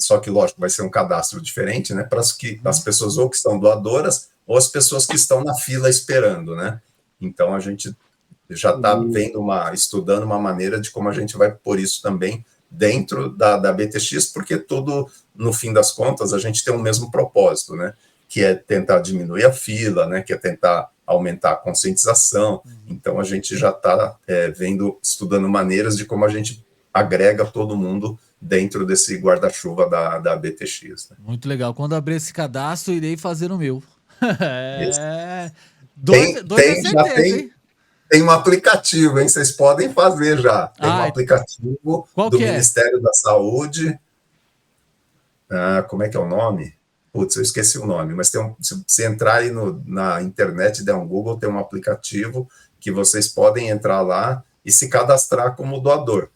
[SPEAKER 1] só que, lógico, vai ser um cadastro diferente, né, para as pessoas ou que são doadoras ou as pessoas que estão na fila esperando, né? Então, a gente já está estudando uma maneira de como a gente vai pôr isso também dentro da BTX, porque tudo, no fim das contas, a gente tem o mesmo propósito, né? Que é tentar diminuir a fila, né? Que é tentar aumentar a conscientização. Então, a gente já está estudando maneiras de como a gente agrega todo mundo dentro desse guarda-chuva da BTX. Né?
[SPEAKER 2] Muito legal. Quando abrir esse cadastro, irei fazer o meu.
[SPEAKER 1] Tem um aplicativo, hein? Vocês podem fazer já. Tem um aplicativo do Ministério da Saúde. Como é que é o nome? Putz, eu esqueci o nome, mas se entrar aí na internet e der um Google, tem um aplicativo que vocês podem entrar lá e se cadastrar como doador.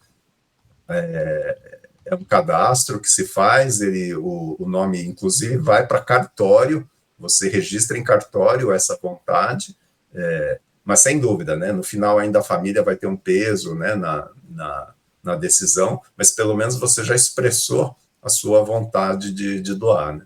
[SPEAKER 1] É um cadastro que se faz, o nome, inclusive, vai para cartório, você registra em cartório essa vontade, mas sem dúvida, né, no final ainda a família vai ter um peso, né, na decisão, mas pelo menos você já expressou a sua vontade de doar, né?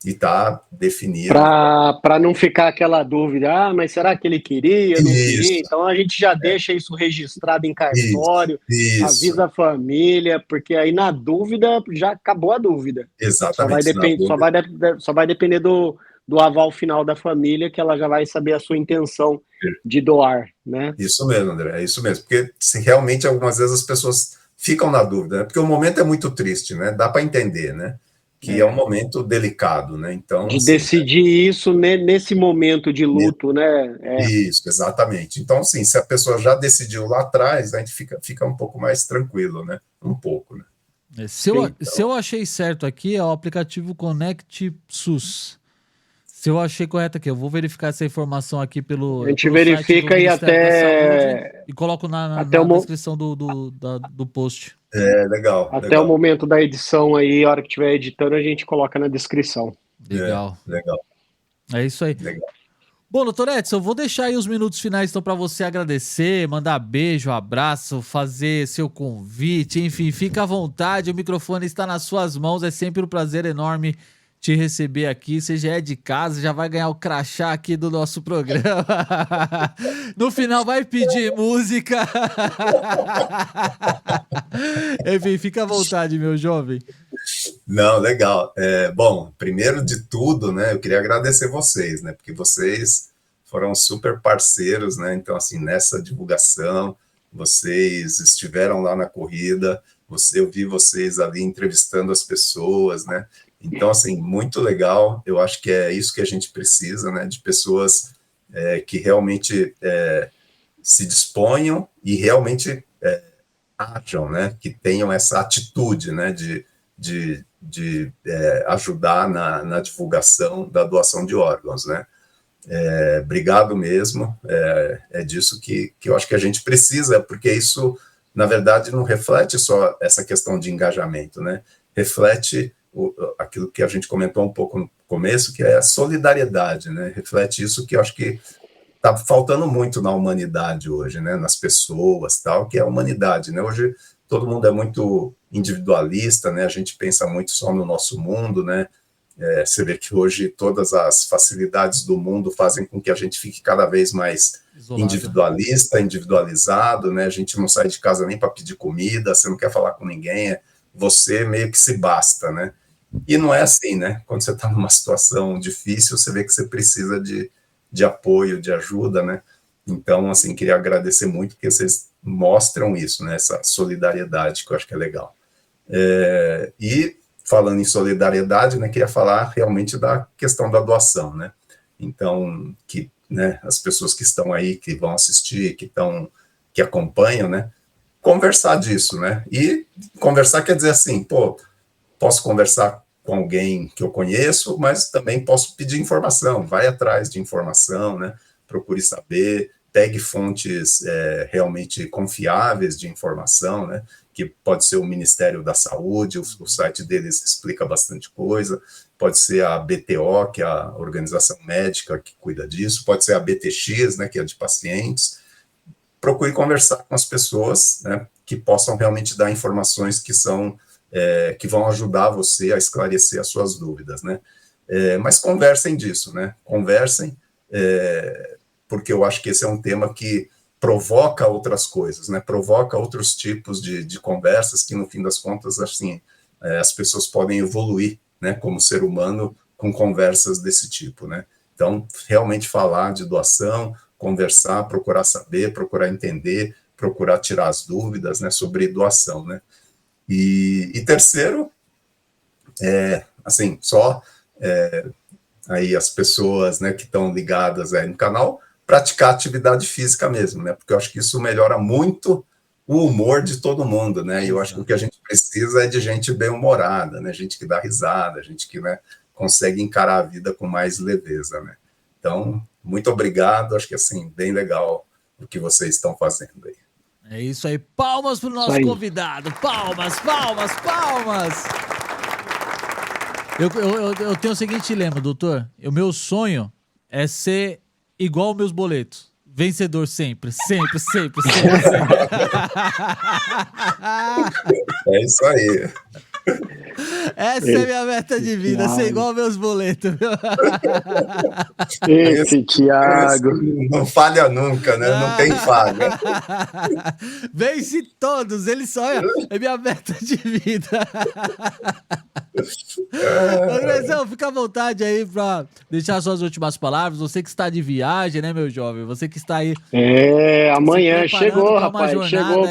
[SPEAKER 1] E está definido.
[SPEAKER 3] Para não ficar aquela dúvida, mas será que ele queria, não queria? Então a gente já deixa isso registrado em cartório, avisa a família, porque aí na dúvida já acabou a dúvida.
[SPEAKER 1] Exatamente.
[SPEAKER 3] Só vai depender do aval final da família, que ela já vai saber a sua intenção de doar, né?
[SPEAKER 1] Isso mesmo, André, é isso mesmo. Porque se realmente algumas vezes as pessoas ficam na dúvida, né? Porque o momento é muito triste, né? Dá para entender, né? Que é um momento delicado, né? Então,
[SPEAKER 3] de decidir isso nesse momento de luto, né?
[SPEAKER 1] Isso, exatamente. Então, assim, se a pessoa já decidiu lá atrás, a gente fica um pouco mais tranquilo, né? Um pouco, né?
[SPEAKER 2] Se eu achei certo aqui, é o aplicativo Connect SUS. Se eu achei correto aqui, eu vou verificar essa informação aqui
[SPEAKER 3] A gente
[SPEAKER 2] pelo site do
[SPEAKER 3] verifica e
[SPEAKER 2] Ministério da Saúde
[SPEAKER 3] até,
[SPEAKER 2] e coloco na
[SPEAKER 3] até, o, mo-
[SPEAKER 2] descrição do post.
[SPEAKER 1] Legal,
[SPEAKER 3] até o
[SPEAKER 1] legal.
[SPEAKER 3] momento da edição aí, a hora que estiver editando, a gente coloca na descrição.
[SPEAKER 2] Legal.
[SPEAKER 1] Legal,
[SPEAKER 2] É isso aí.
[SPEAKER 1] legal.
[SPEAKER 2] Bom, doutor Edson, eu vou deixar aí os minutos finais então para você agradecer, mandar beijo, abraço, fazer seu convite, enfim, fica à vontade, o microfone está nas suas mãos, é sempre um prazer enorme te receber aqui, você já é de casa, já vai ganhar o crachá aqui do nosso programa. No final vai pedir música. Enfim, fica à vontade, meu jovem.
[SPEAKER 1] Não, legal. Bom, primeiro de tudo, né, eu queria agradecer vocês, né, porque vocês foram super parceiros, né, então, assim, nessa divulgação, vocês estiveram lá na corrida, eu vi vocês ali entrevistando as pessoas, né, então, assim, muito legal, eu acho que é isso que a gente precisa, né, de pessoas que realmente se disponham e realmente ajam, né, que tenham essa atitude, né, de ajudar na divulgação da doação de órgãos, né? Obrigado mesmo, disso que eu acho que a gente precisa, porque isso, na verdade, não reflete só essa questão de engajamento, né? Reflete aquilo que a gente comentou um pouco no começo, que é a solidariedade, né? Reflete isso que eu acho que está faltando muito na humanidade hoje, né? Nas pessoas, tal, que é a humanidade, né? Hoje todo mundo é muito individualista, né? A gente pensa muito só no nosso mundo, né? Você vê que hoje todas as facilidades do mundo fazem com que a gente fique cada vez mais individualista, individualizado, né? A gente não sai de casa nem para pedir comida, você não quer falar com ninguém, você meio que se basta, né? E não é assim, né? Quando você está numa situação difícil, você vê que você precisa de apoio, de ajuda, né? Então, assim, queria agradecer muito porque vocês mostram isso, né? Essa solidariedade que eu acho que é legal. E falando em solidariedade, né? Queria falar realmente da questão da doação, né? Então, né, as pessoas que estão aí, que vão assistir, que acompanham, né? Conversar disso, né? E conversar quer dizer assim, pô, posso conversar com alguém que eu conheço, mas também posso pedir informação, vai atrás de informação, né? Procure saber, pegue fontes realmente confiáveis de informação, né? Que pode ser o Ministério da Saúde, o site deles explica bastante coisa, pode ser a BTO, que é a organização médica que cuida disso, pode ser a BTX, né? Que é de pacientes. Procure conversar com as pessoas, né? Que possam realmente dar informações que vão ajudar você a esclarecer as suas dúvidas, né? Mas conversem disso, né? Conversem, porque eu acho que esse é um tema que provoca outras coisas, né? Provoca outros tipos de conversas que, no fim das contas, assim, as pessoas podem evoluir, né? Como ser humano com conversas desse tipo, né? Então, realmente falar de doação, conversar, procurar saber, procurar entender, procurar tirar as dúvidas, né? Sobre doação, né? E terceiro, assim, só aí as pessoas, né, que estão ligadas aí no canal, praticar atividade física mesmo, né, porque eu acho que isso melhora muito o humor de todo mundo, né, e eu acho que o que a gente precisa é de gente bem-humorada, né, gente que dá risada, gente que, né, consegue encarar a vida com mais leveza, né. Então, muito obrigado, acho que, assim, bem legal o que vocês estão fazendo aí.
[SPEAKER 2] É isso aí. Palmas pro nosso convidado. Palmas, palmas, palmas. Eu tenho o seguinte lema, doutor. O meu sonho é ser igual aos meus boletos. Vencedor sempre, sempre, sempre, sempre, sempre.
[SPEAKER 1] É isso aí.
[SPEAKER 2] Essa é minha meta de vida, ser igual aos meus boletos.
[SPEAKER 3] Esse Thiago.
[SPEAKER 1] Não falha nunca, né? Não tem falha.
[SPEAKER 2] Vence todos, ele só é minha meta de vida. Andrezão, fica à vontade aí pra deixar suas últimas palavras. Você que está de viagem, né, meu jovem? Você que está aí.
[SPEAKER 3] Amanhã chegou, rapaz. Chegou,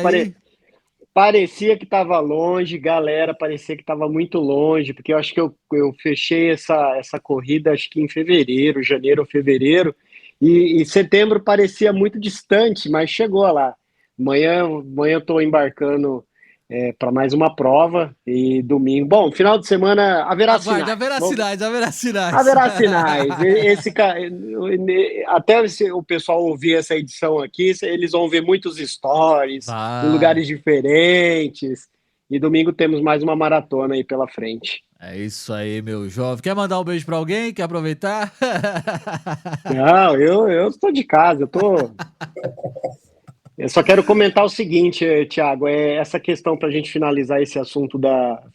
[SPEAKER 3] parecia que estava longe, galera, parecia que estava muito longe, porque eu acho que eu fechei essa corrida, acho que em fevereiro, janeiro ou fevereiro, e setembro parecia muito distante, mas chegou lá. Amanhã eu estou embarcando para mais uma prova. E domingo, bom, final de semana haverá sinais.
[SPEAKER 2] Haverá sinais.
[SPEAKER 3] Haverá sinais. Até o pessoal ouvir essa edição aqui, eles vão ver muitos stories em lugares diferentes. E domingo temos mais uma maratona aí pela frente.
[SPEAKER 2] É isso aí, meu jovem. Quer mandar um beijo pra alguém? Quer aproveitar?
[SPEAKER 3] Não, eu estou de casa, Eu só quero comentar o seguinte, Thiago, essa questão para a gente finalizar esse assunto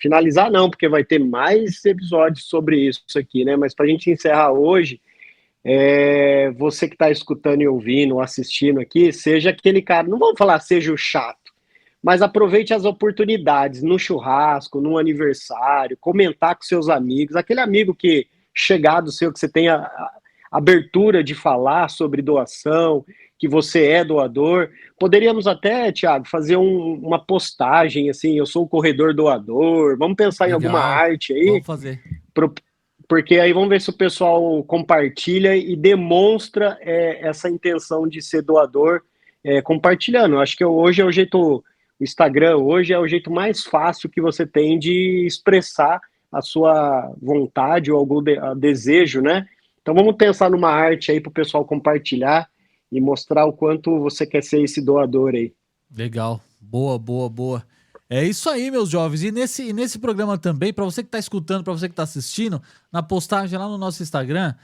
[SPEAKER 3] Finalizar não, porque vai ter mais episódios sobre isso aqui, né? Mas para a gente encerrar hoje, você que está escutando e ouvindo, assistindo aqui, seja aquele cara, não vamos falar seja o chato, mas aproveite as oportunidades no churrasco, no aniversário, comentar com seus amigos, aquele amigo chegado seu, que você tem a abertura de falar sobre doação, que você é doador. Poderíamos até, Thiago, fazer uma postagem, assim, eu sou um corredor doador, vamos pensar
[SPEAKER 2] Legal.
[SPEAKER 3] Em alguma arte aí.
[SPEAKER 2] Vamos fazer.
[SPEAKER 3] Porque aí vamos ver se o pessoal compartilha e demonstra essa intenção de ser doador compartilhando. Eu acho que hoje é o jeito... O Instagram hoje é o jeito mais fácil que você tem de expressar a sua vontade ou algum desejo, né? Então vamos pensar numa arte aí para o pessoal compartilhar e mostrar o quanto você quer ser esse doador aí.
[SPEAKER 2] Legal. Boa. É isso aí, meus jovens. E nesse programa também, para você que está escutando, para você que está assistindo, na postagem lá no nosso Instagram,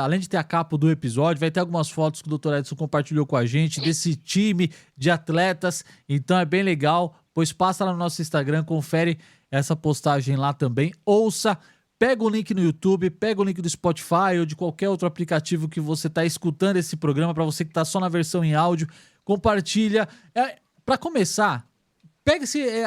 [SPEAKER 2] além de ter a capa do episódio, vai ter algumas fotos que o Dr. Edson compartilhou com a gente, desse time de atletas. Então é bem legal, pois passa lá no nosso Instagram, confere essa postagem lá também. Ouça, pega o link no YouTube, pega o link do Spotify ou de qualquer outro aplicativo que você está escutando esse programa, para você que está só na versão em áudio, compartilha. Para começar...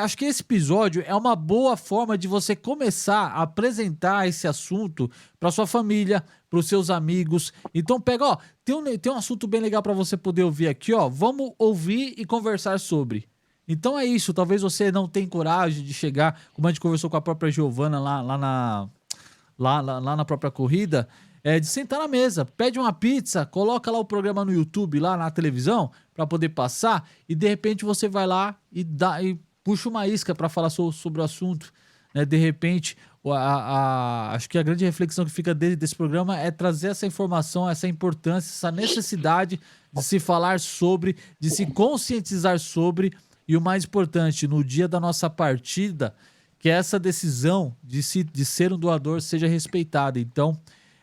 [SPEAKER 2] acho que esse episódio é uma boa forma de você começar a apresentar esse assunto para sua família, para os seus amigos. Então pega, tem um assunto bem legal para você poder ouvir aqui, vamos ouvir e conversar sobre. Então é isso, talvez você não tenha coragem de chegar, como a gente conversou com a própria Giovana lá na própria corrida, de sentar na mesa, pede uma pizza, coloca lá o programa no YouTube, lá na televisão, para poder passar, e de repente você vai lá e puxa uma isca para falar sobre o assunto, né? De repente, acho que a grande reflexão que fica desse programa é trazer essa informação, essa importância, essa necessidade de se falar sobre, de se conscientizar sobre, e o mais importante, no dia da nossa partida, que essa decisão de ser um doador seja respeitada. Então,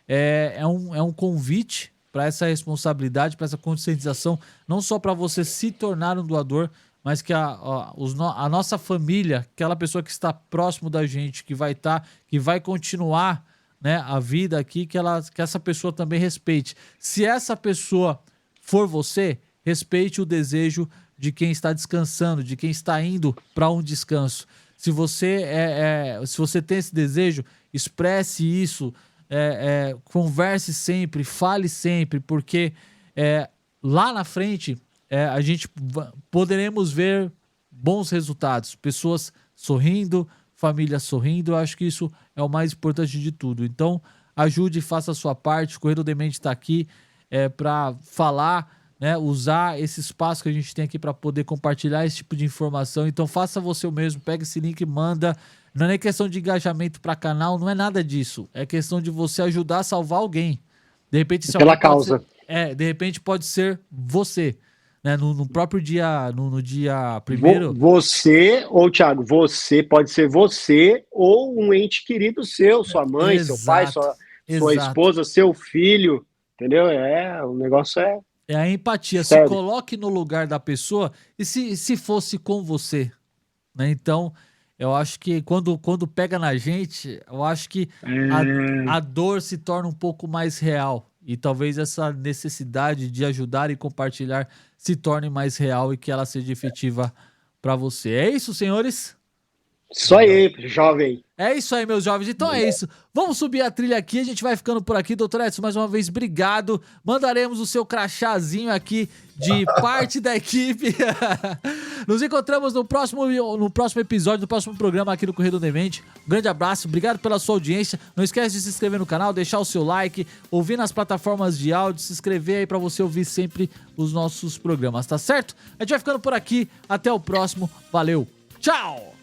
[SPEAKER 2] é um convite para essa responsabilidade, para essa conscientização, não só para você se tornar um doador, mas que a nossa família, aquela pessoa que está próximo da gente, que vai continuar, né, a vida aqui, que essa pessoa também respeite. Se essa pessoa for você, respeite o desejo de quem está descansando, de quem está indo para um descanso. Se você tem esse desejo, expresse isso, converse sempre, fale sempre, porque lá na frente a gente poderemos ver bons resultados, pessoas sorrindo, família sorrindo. Eu acho que isso é o mais importante de tudo. Então ajude e faça a sua parte. O Correio Demente está aqui para falar, né, usar esse espaço que a gente tem aqui para poder compartilhar esse tipo de informação. Então faça você mesmo, pega esse link e manda. Não é nem questão de engajamento para canal, não é nada disso. É questão de você ajudar a salvar alguém. De repente,
[SPEAKER 3] pela causa.
[SPEAKER 2] De repente pode ser você, né? No próprio dia, no dia primeiro.
[SPEAKER 3] Você, ou Thiago, você pode ser você ou um ente querido seu, sua mãe, seu pai, sua esposa, seu filho, entendeu? O negócio
[SPEAKER 2] é a empatia.
[SPEAKER 3] Sério.
[SPEAKER 2] Se coloque no lugar da pessoa e se fosse com você, né? Então, eu acho que quando pega na gente, eu acho que a dor se torna um pouco mais real. E talvez essa necessidade de ajudar e compartilhar se torne mais real e que ela seja efetiva para você. É isso, senhores?
[SPEAKER 3] Isso aí, jovem.
[SPEAKER 2] É isso aí, meus jovens. Então é isso. Vamos subir a trilha aqui. A gente vai ficando por aqui. Doutor Edson, mais uma vez, obrigado. Mandaremos o seu crachazinho aqui de parte da equipe. Nos encontramos no próximo episódio, no próximo programa aqui do Correio do Demente. Um grande abraço. Obrigado pela sua audiência. Não esquece de se inscrever no canal, deixar o seu like, ouvir nas plataformas de áudio, se inscrever aí para você ouvir sempre os nossos programas, tá certo? A gente vai ficando por aqui. Até o próximo. Valeu. Tchau!